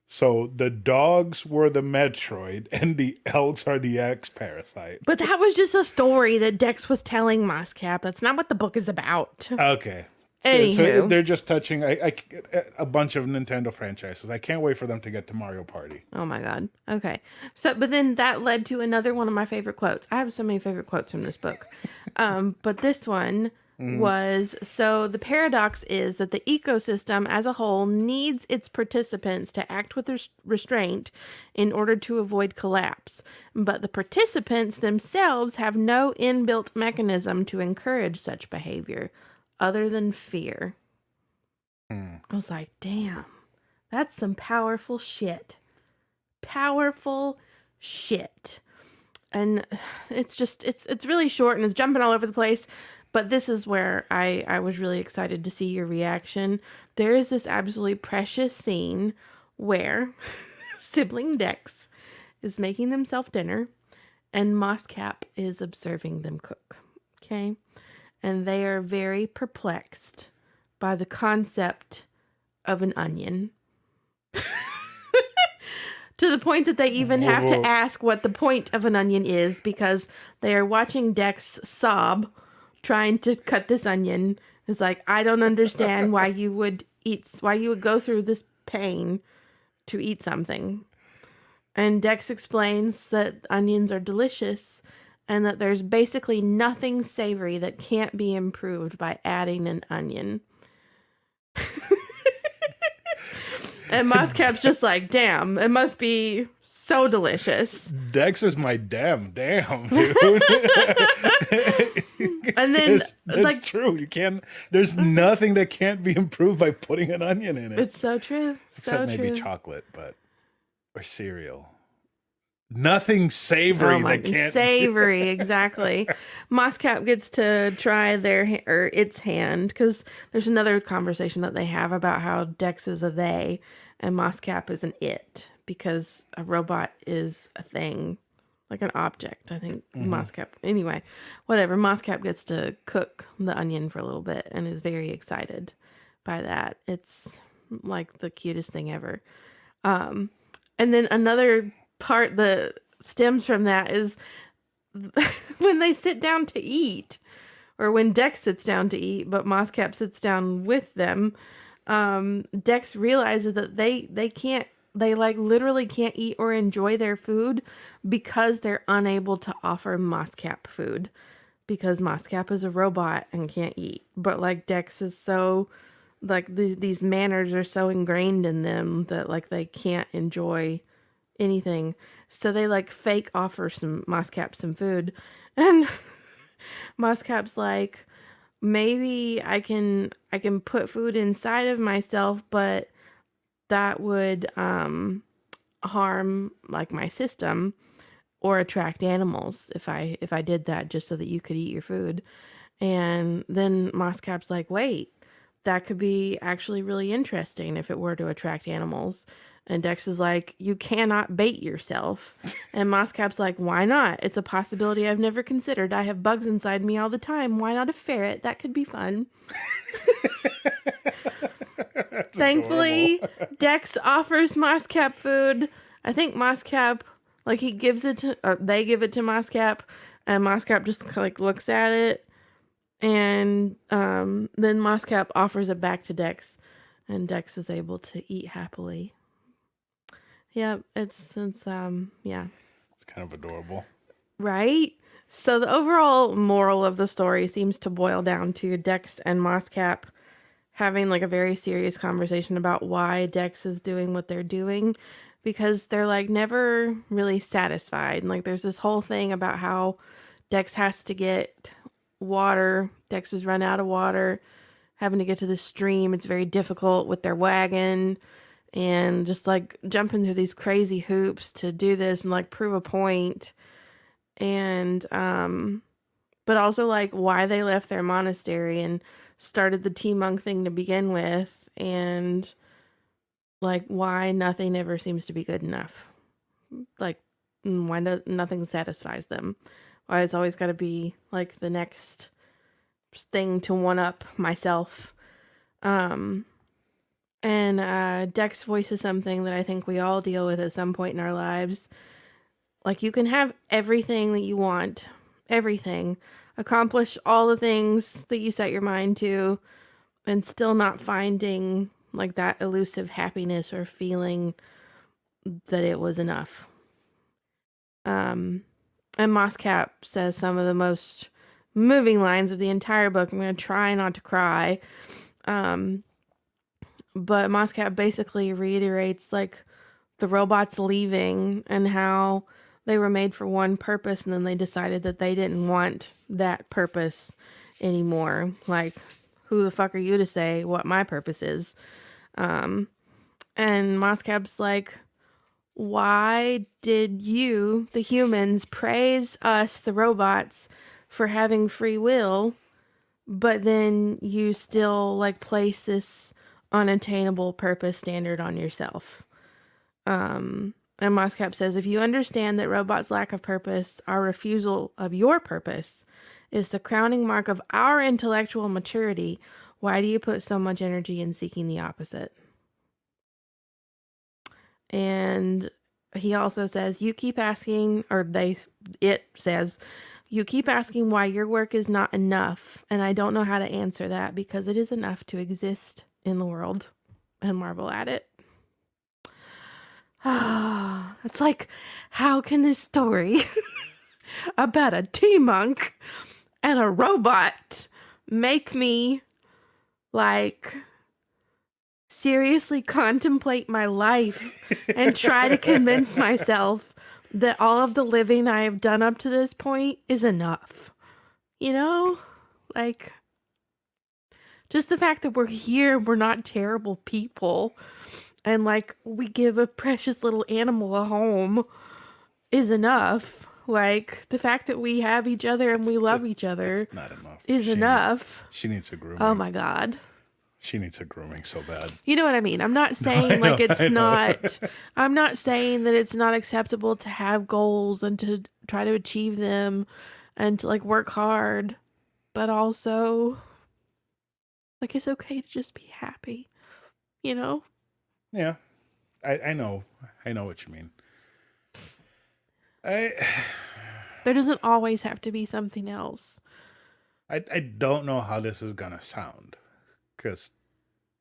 So the dogs were the Metroid and the elks are the X parasite. But that was just a story that Dex was telling Moscap. That's not what the book is about. Okay. Anywho. So they're just touching a bunch of Nintendo franchises. I can't wait for them to get to Mario Party. Oh my God. Okay. So, but then that led to another one of my favorite quotes. I have so many favorite quotes from this book. But this one was, so the paradox is that the ecosystem as a whole needs its participants to act with restraint in order to avoid collapse. But the participants themselves have no inbuilt mechanism to encourage such behavior other than fear. I was like, damn, That's some powerful shit. Powerful shit. And it's really short and it's jumping all over the place, but this is where I was really excited to see your reaction. There is this absolutely precious scene where sibling Dex is making themselves dinner and Mosscap is observing them cook. Okay? And they are very perplexed by the concept of an onion. To the point that they even have to Whoa. ask what the point of an onion is because they are watching Dex sob trying to cut this onion. It's like, I don't understand why you would go through this pain to eat something. And Dex explains that onions are delicious and that there's basically nothing savory that can't be improved by adding an onion. And Mosscap's just like, damn, it must be so delicious. Dex is my damn, dude. And then, That's like, true. You can't. There's nothing that can't be improved by putting an onion in it, it's so true. except So maybe true. chocolate, or cereal. Nothing savory Oh my, that can't. savory, exactly. Mosscap gets to try or its hand because there's another conversation that they have about how Dex is a they and Mosscap is an it because a robot is a thing, like an object. I think Mosscap. Anyway, whatever. Mosscap gets to cook the onion for a little bit and is very excited by that. It's like the cutest thing ever. And then another part that stems from that is when they sit down to eat, or when Dex sits down to eat, but Mosscap sits down with them. Dex realizes that they like literally can't eat or enjoy their food because they're unable to offer Mosscap food because Mosscap is a robot and can't eat. But like Dex is so like these manners are so ingrained in them that like they can't enjoy anything. So they like fake offer some Mosscap some food. And Mosscap's like, maybe I can put food inside of myself, but that would harm like my system or attract animals if I did that just so that you could eat your food. And then Mosscap's like, wait, that could be actually really interesting if it were to attract animals. And Dex is like, you cannot bait yourself. And Mosscap's like, why not? It's a possibility I've never considered. I have bugs inside me all the time. Why not a ferret? That could be fun. That's Thankfully, adorable. Dex offers Mosscap food. I think Mosscap, like he gives it to, or they give it to Mosscap, and Mosscap just like looks at it, and then Mosscap offers it back to Dex, and Dex is able to eat happily. Yeah, yeah. It's kind of adorable. Right? So the overall moral of the story seems to boil down to Dex and Mosscap having like a very serious conversation about why Dex is doing what they're doing because they're like never really satisfied. And like there's this whole thing about how Dex has to get water. Dex has run out of water, having to get to the stream. It's very difficult with their wagon and just like jumping through these crazy hoops to do this and like prove a point. And but also like why they left their monastery and started the Tea Monk thing to begin with, and like why nothing ever seems to be good enough. Like why nothing satisfies them. Why it's always got to be like the next thing to one up myself. And Dex voices something that I think we all deal with at some point in our lives. Like you can have everything that you want, everything, accomplish all the things that you set your mind to, and still not finding like that elusive happiness or feeling that it was enough. And Mosscap says some of the most moving lines of the entire book. I'm going to try not to cry. But Mosscap basically reiterates like the robots leaving and how they were made for one purpose and then they decided that they didn't want that purpose anymore. Like, who the fuck are you to say what my purpose is? And Moscap's like, why did you, the humans, praise us, the robots, for having free will, but then you still like place this unattainable purpose standard on yourself? And Moscap says, if you understand that robots' lack of purpose, our refusal of your purpose, is the crowning mark of our intellectual maturity, why do you put so much energy in seeking the opposite? And he also says, you keep asking, it says, you keep asking why your work is not enough, and I don't know how to answer that because it is enough to exist in the world and marvel at it. It's like, how can this story about a T-monk and a robot make me like seriously contemplate my life and try to convince myself that all of the living I have done up to this point is enough? You know? Like, just the fact that we're here, we're not terrible people, and like we give a precious little animal a home is enough. Like, the fact that we have each other and we love each other It's not enough. is enough. She needs a grooming. Oh my God. She needs a grooming so bad. You know what I mean? I'm not saying I like know, it's I know. not, I'm not saying that it's not acceptable to have goals and to try to achieve them and to like work hard, but also like it's okay to just be happy, you know? Yeah, I know. I know what you mean. I There doesn't always have to be something else. I don't know how this is gonna sound, because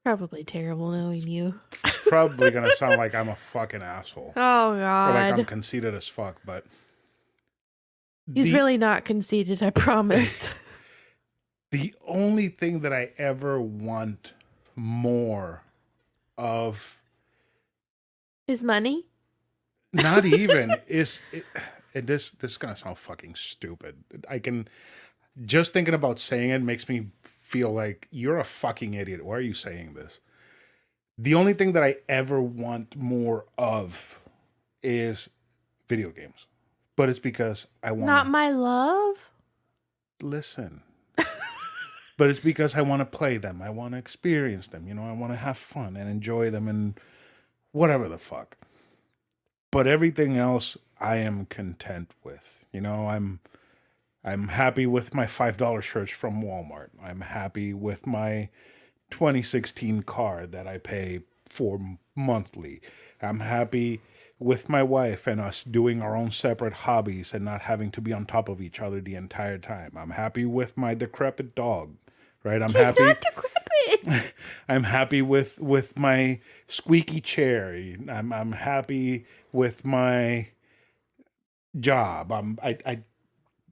Probably terrible knowing you. probably gonna sound like I'm a fucking asshole Oh or like I'm God. conceited as fuck. But He's the really not conceited, I promise. the only thing that I ever want more of, His money? not even is it, and this is gonna sound fucking stupid. I can just thinking about saying it makes me feel like you're a fucking idiot. Why are you saying this? The only thing that I ever want more of is video games. But it's because I want Not to my love? listen. But it's because I want to play them. I want to experience them. You know, I want to have fun and enjoy them and whatever the fuck. But everything else I am content with. You know, I'm happy with my $5 shirts from Walmart. I'm happy with my 2016 car that I pay for monthly. I'm happy with my wife and us doing our own separate hobbies and not having to be on top of each other the entire time. I'm happy with my decrepit dog, right? I'm He's happy. not decrepit. I'm happy with my squeaky chair. I'm happy with my job. I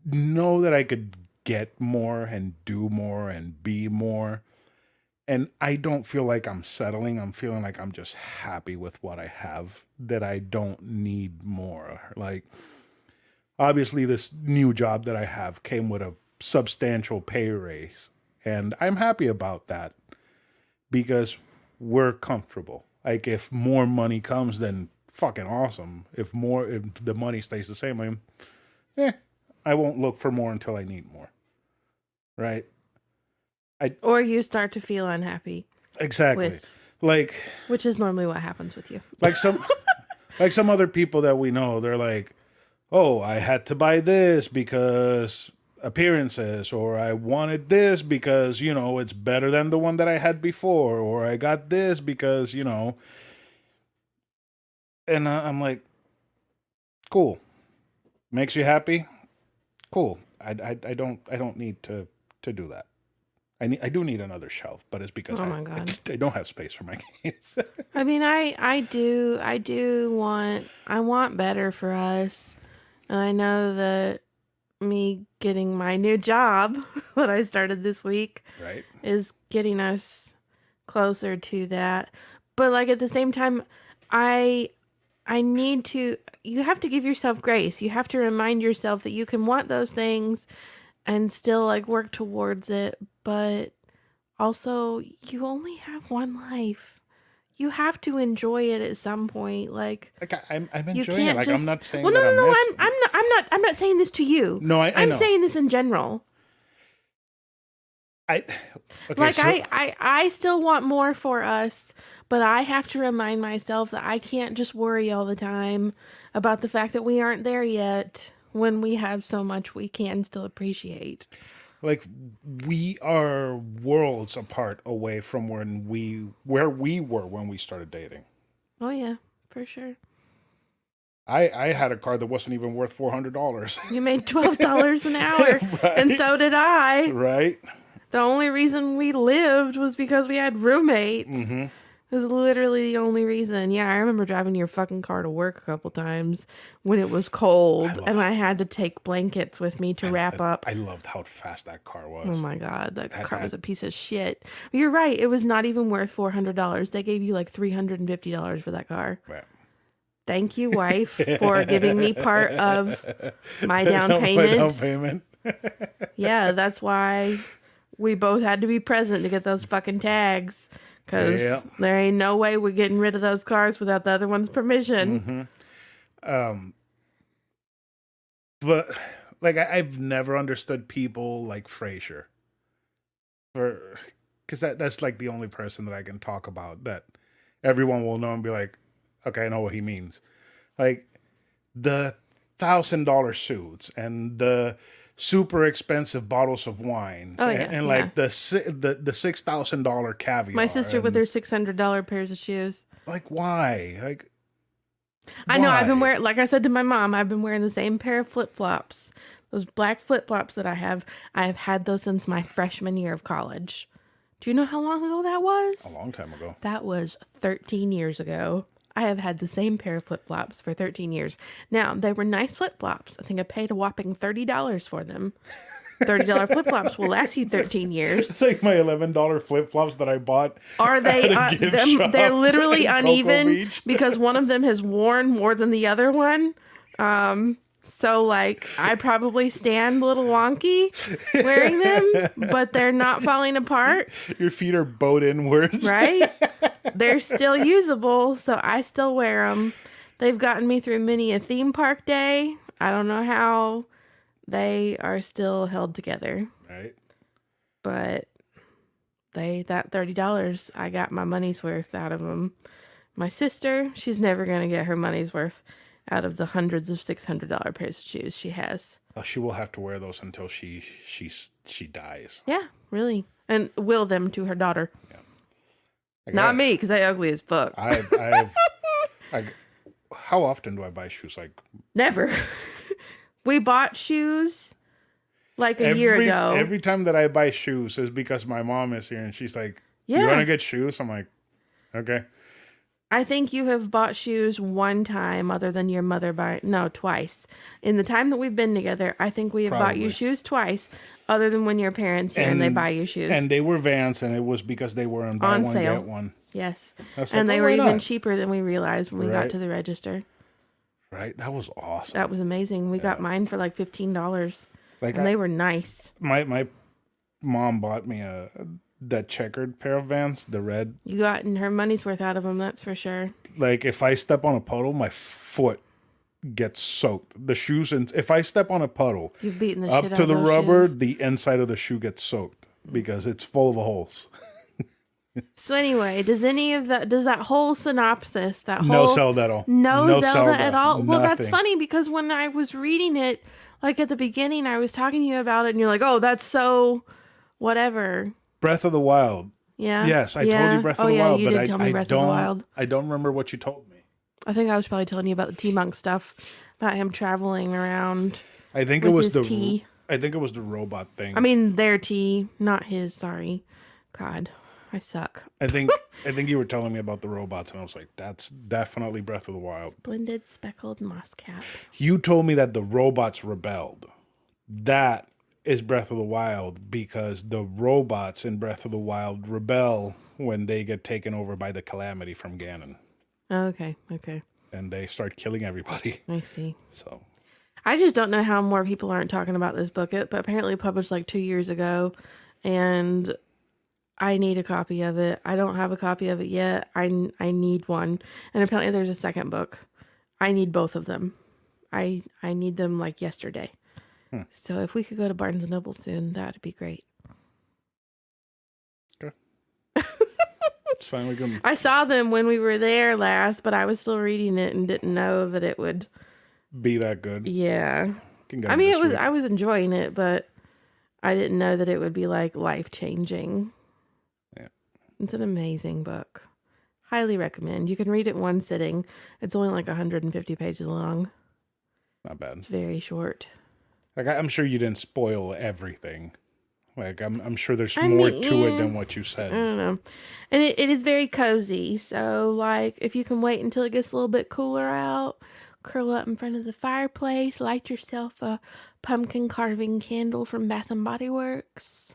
know that I could get more and do more and be more. And I don't feel like I'm settling. I'm feeling like I'm just happy with what I have, that I don't need more. Like, obviously, this new job that I have came with a substantial pay raise. And I'm happy about that because we're comfortable. Like, if more money comes, then fucking awesome. If the money stays the same, I won't look for more until I need more. Right? Or you start to feel unhappy Exactly. with, Like, which is normally what happens with you. like some like some other people that we know, they're like, oh, I had to buy this because appearances, or I wanted this because, you know, it's better than the one that I had before, or I got this because, you know. And I'm like, cool. Makes you happy? Cool. I don't need to do that. I do need another shelf, but it's because Oh my God. I don't have space for my games. I mean, I want better for us. And I know that me getting my new job that I started this week Right? is getting us closer to that. But like at the same time, I I need to you have to give yourself grace. You have to remind yourself that you can want those things and still like work towards it, but also you only have one life. You have to enjoy it at some point. Like Like I'm you enjoying it. can't Like I'm just. not saying Well, no, that no, I'm no. missing. I'm not saying this to you. No, I I'm know. saying this in general. I okay. Like So I still want more for us, but I have to remind myself that I can't just worry all the time about the fact that we aren't there yet when we have so much we can still appreciate. like we are worlds apart away from where we were when we started dating. Oh yeah, for sure. I had a car that wasn't even worth $400. You made $12 an hour, and Right. so did I. Right. The only reason we lived was because we had roommates. Mm-hmm. It was literally the only reason. Yeah, I remember driving your fucking car to work a couple times when it was I cold love and I had to take blankets with me to wrap up. I loved how fast that car Oh was. my God, that car was That a piece of shit. You're right. It was not even worth $400. They gave you like $350 for that car. Right. Thank you, wife, for giving me part of my down My down payment. payment. Yeah, that's why we both had to be present to get those fucking tags. Yeah. Because there ain't no way we're getting rid of those cars without the other one's permission. But like I've never understood people like Frasier, for because that's like the only person that I can talk about that everyone will know and be like, okay, I know what he means. Like the $1,000 suits and the super expensive bottles of wines Oh, and, yeah, and yeah. like the $6,000 caviar. My sister with and, her $600 pairs of shoes. like why? Like I know, I've been why? wearing, like I said to my mom, I've been wearing the same pair of flip flops. Those black flip flops that I have had those since my freshman year of college. Do you know how long ago that A was? long time ago. That was 13 years ago. I have had the same pair of flip flops for 13 years. Now, they were nice flip flops. I think I paid a whopping $30 for them. $30 flip flops will last you 13 years. It's like my $11 flip flops that I bought. Are they at a gift shop they're literally in Cocoa uneven Beach. because one of them has worn more than the other one. So like I probably stand a little wonky wearing them, but they're not falling apart, Your feet are bowed inwards. right? They're still usable, so I still wear them. They've gotten me through many a theme park day. I don't know how they are still held together, Right. but that $30, I got my money's worth out of them. My sister, she's never gonna get her money's worth out of the hundreds of $600 pairs of shoes she has. Oh, she will have to wear those until she dies. Yeah, really, and will them to her daughter. Like Not me, because they ugly as fuck. I've like, how often do I buy shoes? Like Never. We bought shoes like a year ago. Every time that I buy shoes is because my mom is here and she's like, "You Yeah. want to get shoes?" I'm like, "Okay." I think you have bought shoes one time other than your mother twice. In the time that we've been together, I think we have bought you Probably. shoes twice other than when your parents here and they buy you shoes. And they were Vans, and it was because they were on buy On one sale. get one. Yes. I was And like, they "Oh, were why even not?" cheaper than we realized when we got Right. to the register. Right, that was awesome. That was amazing. We got mine for like $15 Like and they were nice. my mom bought me that checkered pair of Vans, the red. You gotten her money's worth out of them, that's for sure. Like if I step on a puddle, my foot gets soaked. The shoes, and if I step on a puddle You've beaten the shit up out to of the those rubber, shoes. the inside of the shoe gets soaked because it's full of holes. So anyway, does that whole synopsis, that whole No Zelda at all. No Zelda at all? Well, that's Nothing. funny because when I was reading it, like at the beginning, I was talking to you about it, and you're like, "Oh, that's so whatever." Breath of the Wild. Yeah. Yes, I told Yeah. you Breath Oh of the yeah, Wild, you but did tell me I Breath of the don't. Wild. I don't remember what you told me. I think I was probably telling you about the T-Monk stuff, about him traveling around. I think With it was his the. tea. I think it was the robot thing. I mean, their tea, not his. Sorry, God, I suck. I think you were telling me about the robots, and I was like, "That's definitely Breath of the Wild." Splendid speckled moss cap. You told me that the robots rebelled. That is Breath of the Wild because the robots in Breath of the Wild rebel when they get taken over by the calamity from Ganon, Okay, and they start killing everybody. I see. So I just don't know how more people aren't talking about this book. But apparently published like 2 years ago, and I need a copy of it. I don't have a copy of it yet. I need one. And apparently there's a second book. I need both of them. I need them like yesterday. So if we could go to Barnes and Noble soon, that'd be great. Okay. It's fine. We can I saw them when we were there last, but I was still reading it and didn't know that it would. be that good. Yeah. Can go I mean, this it was. week. I was enjoying it, but I didn't know that it would be like life changing. Yeah. It's an amazing book. Highly recommend. You can read it in one sitting. It's only like 150 pages long. Not bad. It's very short. Like I'm sure you didn't spoil everything. Like I'm sure there's I more mean, to it than what you I said. don't know. And it is very cozy. So, like, if you can wait until it gets a little bit cooler out, curl up in front of the fireplace, light yourself a pumpkin carving candle from Bath and Body Works.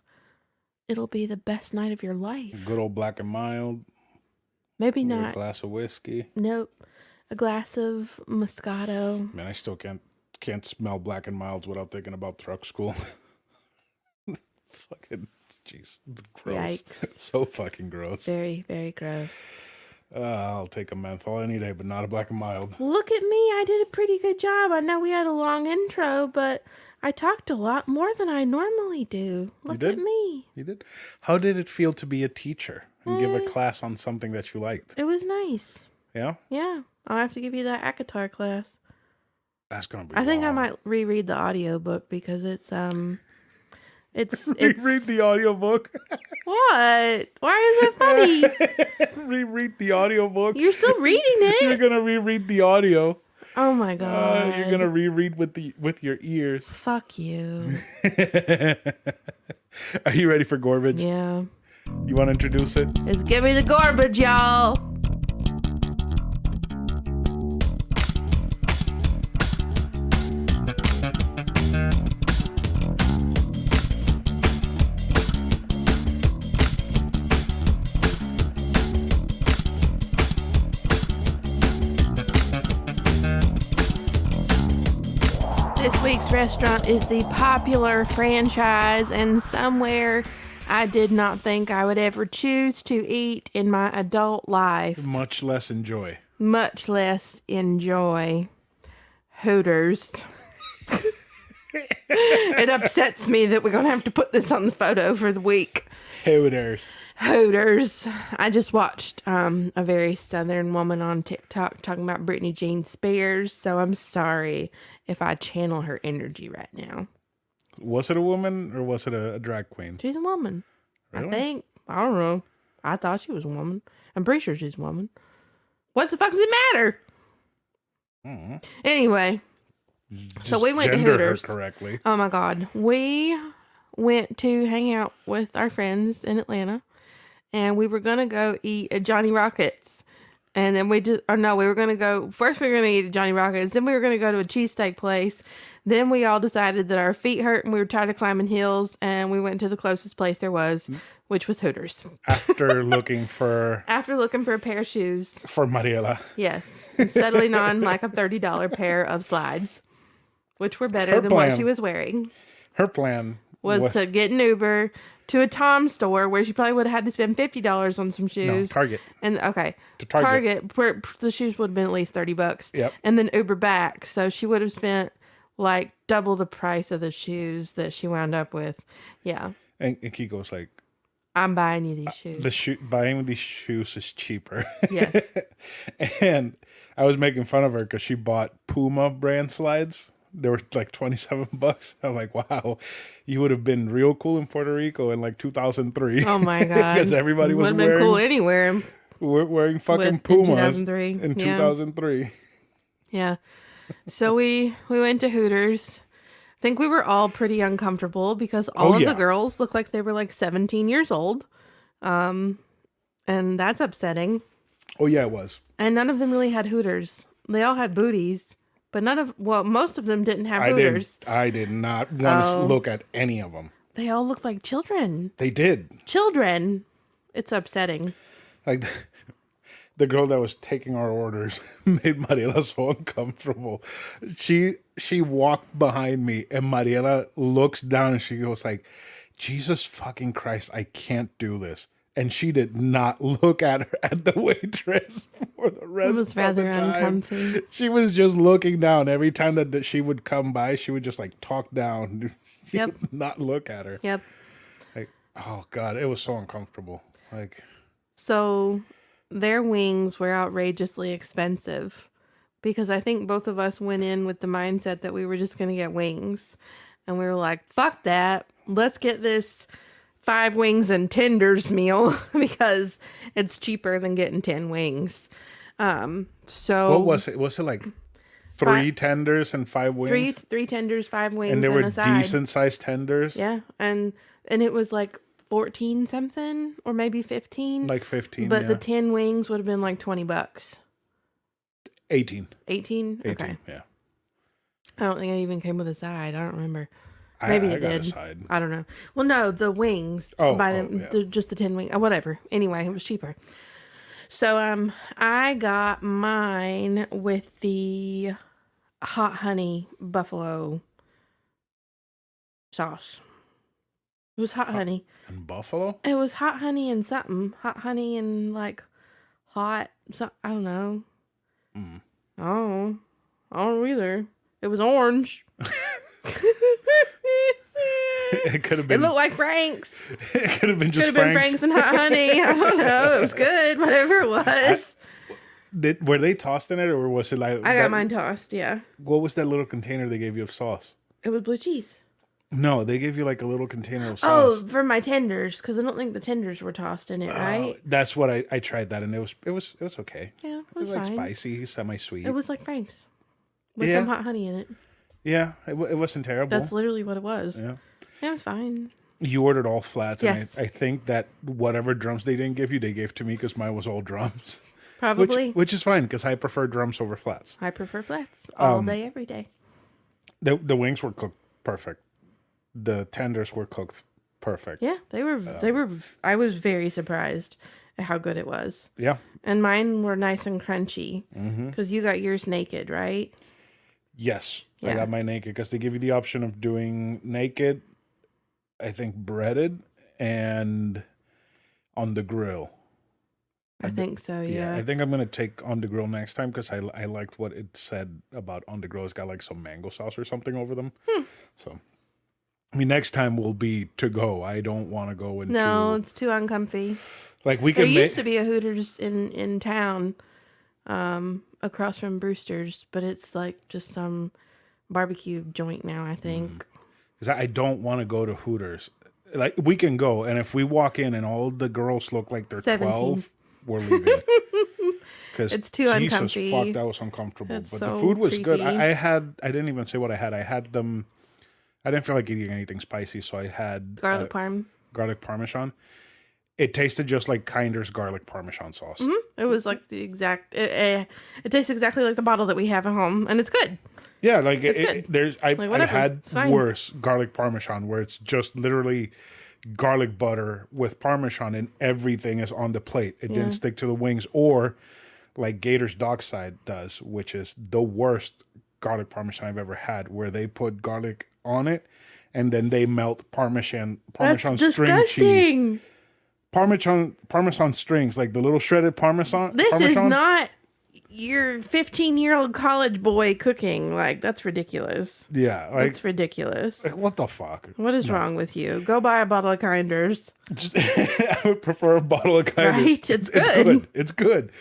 It'll be the best night of your life. Good old Black and Mild. Maybe With a not. glass of whiskey. Nope. A glass of Moscato. Man, I still can't smell Black and Milds without thinking about truck school. Fucking jeez, it's gross. Yikes. So fucking gross. Very, very gross. I'll take a menthol any day, but not a Black and Mild. Look at me. I did a pretty good job. I know we had a long intro, but I talked a lot more than I normally do. Look did? at me. You did? How did it feel to be a teacher and give a class on something that you liked? It was nice. Yeah? Yeah. I'll have to give you that ACOTAR class. That's gonna be I think I long. might reread the audiobook because it's Reread the audiobook. What? Why is it funny? Reread the audiobook. You're still reading You're it. gonna reread the audio. Oh my god. You're gonna reread with your ears. Fuck you. Are you ready for garbage? Yeah. You want to introduce it? It's give me the garbage, y'all. This week's restaurant is the popular franchise, and somewhere I did not think I would ever choose to eat in my adult life, Much less enjoy. much less enjoy. Hooters. It upsets me that we're going to have to put this on the photo for the week. Hooters. Hooters. I just watched a very southern woman on TikTok talking about Brittany Jean Spears, so I'm sorry if I channel her energy right now. Was it a woman or was it a drag queen? She's a woman. Really? I think. I don't know. I thought she was a woman. I'm pretty sure she's a woman. What the fuck does it matter? Anyway, so we went to Gender her Hooters. correctly. Oh my God. We went to hang out with our friends in Atlanta, and we were going to go eat at Johnny Rockets. And then we were going to go, first we were going to eat at Johnny Rockets, then we were going to go to a cheesesteak place. Then we all decided that our feet hurt and we were tired of climbing hills, and we went to the closest place there was, which was Hooters. After looking for After looking for a pair of shoes, Mariela. yes, and settling on like a $30 pair of slides, which were better Her than what plan. she was wearing, Her plan was to get an Uber to a Tom store where she probably would have had to spend $50 on some shoes. Target. And okay, To Target. where the shoes would have been at least $30. Yep. And then Uber back, so she would have spent like double the price of the shoes that she wound up with. Yeah, And Kiko's like, I'm buying you these shoes. buying these shoes is cheaper. Yes. And I was making fun of her because she bought Puma brand slides. They were like $27. I'm like, wow, you would have been real cool in Puerto Rico in like 2003. Oh my God. Because everybody was would have been cool anywhere. wearing fucking In Pumas 2003. in Yeah. 2003. Yeah. So we went to Hooters. I think we were all pretty uncomfortable because all of yeah. the girls looked like they were like 17 years old. And that's upsetting. Oh, yeah, it was. And none of them really had Hooters. They all had booties, but most of them didn't have Hooters. I did not want to look at any of them. They all looked like children. They did. Children. It's upsetting. Like the girl that was taking our orders made Mariela so uncomfortable. She walked behind me and Mariela looks down and she goes like, Jesus fucking Christ, I can't do this. And she did not look at her at the waitress for the It rest was of rather the time. uncomfy. She was just looking down. Every time that she would come by, she would just like talk down. She Yep. would not look at her. Yep. Like, oh God, it was so uncomfortable. Like, So their wings were outrageously expensive because I think both of us went in with the mindset that we were just going to get wings. And we were like, fuck that. Let's get this 5 wings and tenders meal because it's cheaper than getting 10 wings. So what was it? Was it like 3 tenders and 5 wings? three tenders, 5 wings, And they were a side. decent sized tenders? Yeah. And it was like 14 something or maybe 15. Like 15, But yeah. the 10 wings would have been like $20. 18. 18? 18, Okay. yeah. I don't think it even came with a side. I don't remember. Maybe I it got did. a side. I don't know. Well, no, the wings. Yeah. Just the 10 wing. Whatever. Anyway, it was cheaper. So I got mine with the hot honey buffalo sauce. It was hot honey. And buffalo? It was hot honey and something. Hot honey and like hot. I don't know. Mm. Oh, I don't know either. It was orange. It could have been. It looked like Frank's. It could have been just Could have been Frank's and hot honey. I don't know. It was good. Whatever it was. Were they tossed in it, or was it like? I got mine tossed. Yeah. What was that little container they gave you of sauce? It was blue cheese. No, they gave you like a little container of sauce. Oh, for my tenders, because I don't think the tenders were tossed in it, right? That's what I tried that, and it was okay. Yeah, It was like spicy, semi-sweet. It was like Frank's with Yeah. some hot honey in it. Yeah, it wasn't terrible. That's literally what it was. Yeah. It was fine. You ordered all flats, Yes. and I think that whatever drums they didn't give you, they gave to me because mine was all drums. Probably. Which is fine because I prefer drums over flats. I prefer flats all day, every day. The wings were cooked perfect. The tenders were cooked perfect. Yeah, they were. I was very surprised at how good it was. Yeah. And mine were nice and crunchy because you got yours naked, right? Yes. I Yeah. got my naked because they give you the option of doing naked, I think breaded, and on the grill. I think so. Yeah. I think I'm going to take on the grill next time because I liked what it said about on the grill. It's got like some mango sauce or something over them. So, I mean, next time will be to go. I don't want to go into. No, it's too uncomfy. Like we There can used to be a Hooters in town, across from Brewster's, but it's like just some barbecue joint now, I think. Because I don't want to go to Hooters. Like we can go, and if we walk in and all the girls look like they're 17. 12, we're leaving. Because It's too Jesus, uncomfy. fuck, that was uncomfortable. That's But so the food was good. creepy. I didn't even say what I had. I had them. I didn't feel like eating anything spicy, so I had Garlic parm. garlic parmesan. It tasted just like Kinder's garlic parmesan sauce. It was like the exact. It tastes exactly like the bottle that we have at home, and it's good. Yeah, like good. I whatever, had it's fine. worse garlic parmesan where it's just literally garlic butter with parmesan and everything is on the plate. It didn't stick to the wings, or like Gator's Dockside does, which is the worst garlic parmesan I've ever had, where they put garlic on it and then they melt parmesan That's string cheese. disgusting. Parmesan strings, like the little shredded parmesan. This is parmesan. not your 15-year-old college boy cooking. Like, that's ridiculous. Yeah, like That's ridiculous. what the fuck? What is wrong with you? Go buy a bottle of Kinders. I would prefer a bottle of Kinders. Right? It's good. It's good.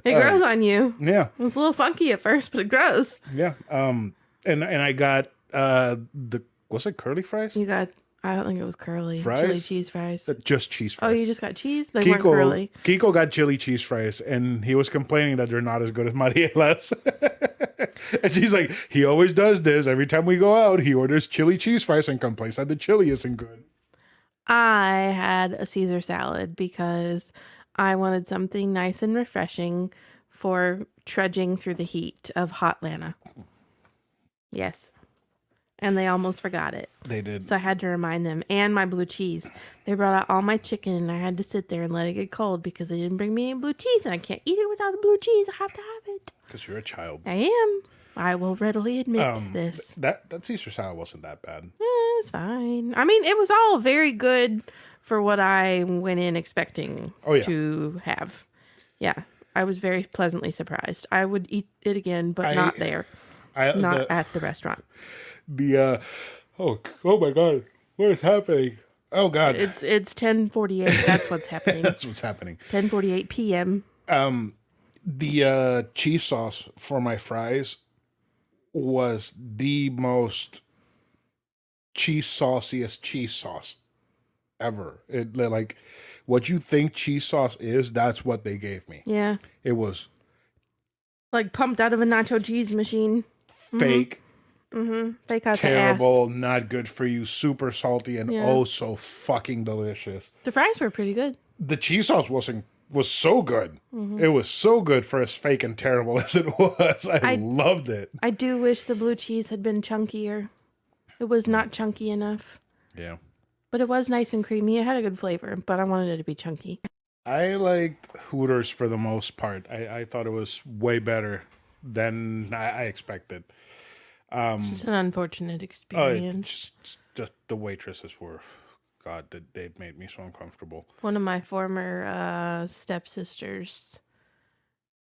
It grows on you. Yeah, It's a little funky at first, but it grows. yeah. And I got was it curly fries? You got, I don't think it was curly. Fries? Chili cheese fries. Just cheese Oh, fries. you just got cheese? They weren't curly. Kiko got chili cheese fries, and he was complaining that they're not as good as Mariela's. And she's like, he always does this. Every time we go out, he orders chili cheese fries and complains that the chili isn't good. I had a Caesar salad because I wanted something nice and refreshing for trudging through the heat of hot Atlanta. Yes. And they almost forgot it. They did. So I had to remind them. And my blue cheese. They brought out all my chicken and I had to sit there and let it get cold because they didn't bring me any blue cheese. And I can't eat it without the blue cheese. I have to have it. Because you're a child. I am. I will readily admit this. That Caesar salad wasn't that bad. It was fine. I mean, it was all very good for what I went in expecting Oh, yeah. to have. Yeah, I was very pleasantly surprised. I would eat it again, but not there, not at the restaurant. The oh my God, what is happening? Oh God, It's 10:48. That's what's happening. that's what's happening. 10:48 p.m. The cheese sauce for my fries was the most cheese sauciest cheese sauce ever. It like what you think cheese sauce is, that's what they gave me. Yeah, It was like pumped out of a nacho cheese machine. fake, Fake out terrible, not good for you, super salty, and Yeah. oh so fucking delicious. The fries were pretty good. The cheese sauce was so good. It was so good for as fake and terrible as it was. I loved it. I do wish the blue cheese had been chunkier. It was not chunky enough. Yeah. But it was nice and creamy. It had a good flavor, but I wanted it to be chunky. I liked Hooters for the most part. I thought it was way better than I expected. It's just an unfortunate Oh, experience. just the waitresses were, God, they made me so uncomfortable. One of my former stepsisters,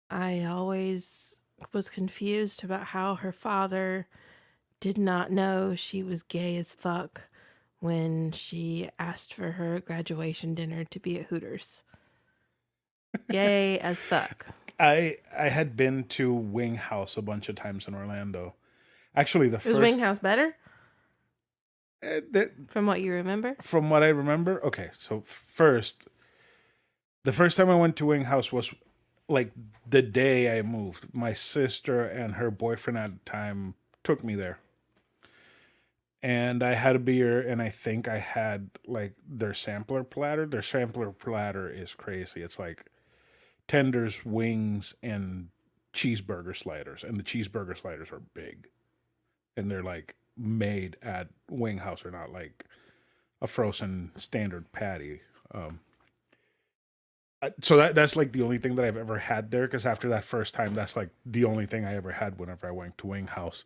I always was confused about how her father did not know she was gay as fuck when she asked for her graduation dinner to be at Hooters. Gay as fuck. I had been to Wing House a bunch of times in Orlando. Actually, the Was first Wing House better that, from what you remember? from what I remember. Okay, so the first time I went to Wing House was like the day I moved. My sister and her boyfriend at the time took me there. And I had a beer, and I think I had like their sampler platter. Their sampler platter is crazy. It's like tenders, wings, and cheeseburger sliders. And the cheeseburger sliders are big. And they're like made at Wing House, or not like a frozen standard patty. So that's like the only thing that I've ever had there, because after that first time, that's like the only thing I ever had whenever I went to Wing House.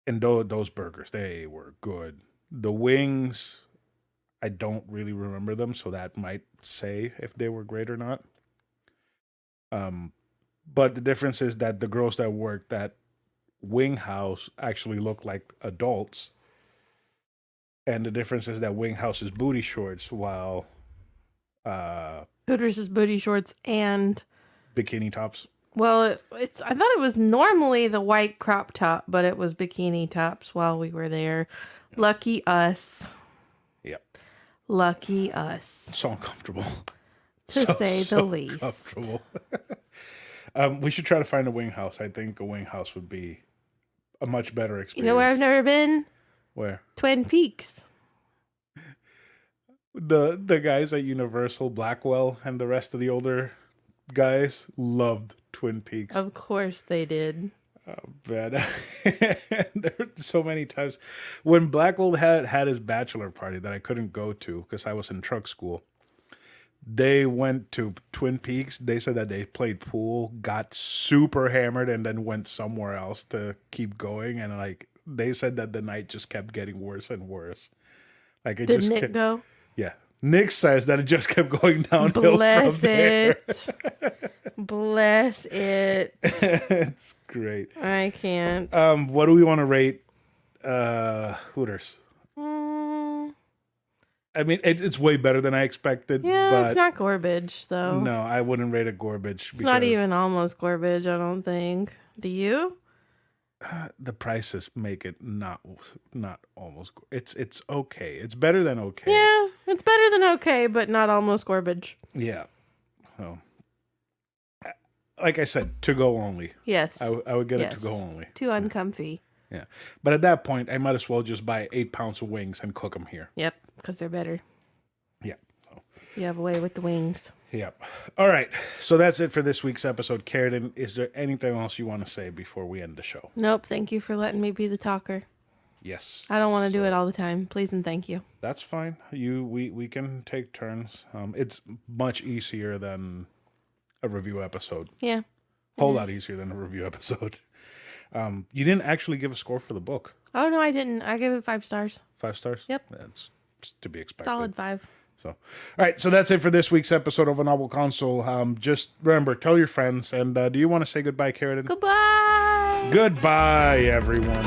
And those burgers, they were good. The wings, I don't really remember them, so that might say if they were great or not. But the difference is that the girls that worked at Wing House actually look like adults. And the difference is that Wing House is booty shorts, while Hooters is booty shorts and bikini tops. well, it's. I thought it was normally the white crop top, but it was bikini tops while we were there. Lucky us. Yep. Lucky us, So uncomfortable. to say the least. Uncomfortable. We should try to find a Wing House. I think a Wing House would be a much better experience. You know where I've never been? Where? Twin Peaks. The guys at Universal, Blackwell, and the rest of the older guys loved Twin Peaks. Of course they did. Man, there were so many times when Blackwell had his bachelor party that I couldn't go to because I was in truck school. They went to Twin Peaks. They said that they played pool, got super hammered, and then went somewhere else to keep going. And like they said that the night just kept getting worse and worse. Like it Did just Nick kept, go? yeah. Nick says that it just kept going downhill Bless from there. it. Bless it. It's great. I can't. What do we want to rate Hooters? I mean, it's way better than I expected. Yeah, but it's not garbage, though. no, I wouldn't rate it garbage. It's not even almost garbage, I don't think. Do you? The prices make it not almost. It's okay. It's better than okay. Yeah, it's better than okay, but not almost garbage. Yeah. So, like I said, to go only. Yes. I would get it Yes. to go only. Too uncomfy. Yeah, but at that point, I might as well just buy 8 pounds of wings and cook them here. Yep, because they're better. Yeah. So. You have a way with the wings. Yep. All right. So that's it for this week's episode. Karradyne, is there anything else you want to say before we end the show? Nope, thank you for letting me be the talker. Yes. I don't want to do it all the time. Please and thank you. That's fine. We can take turns. It's much easier than a review episode. Yeah. Whole lot easier than a review episode. You didn't actually give a score for the book. Oh, no, I didn't. I gave it 5 stars. 5 stars? Yep. That's to be expected. Solid 5. So, all right. So that's it for this week's episode of A Novel Console. Just remember, tell your friends. And do you want to say goodbye, Karradyne? Goodbye. Goodbye, everyone.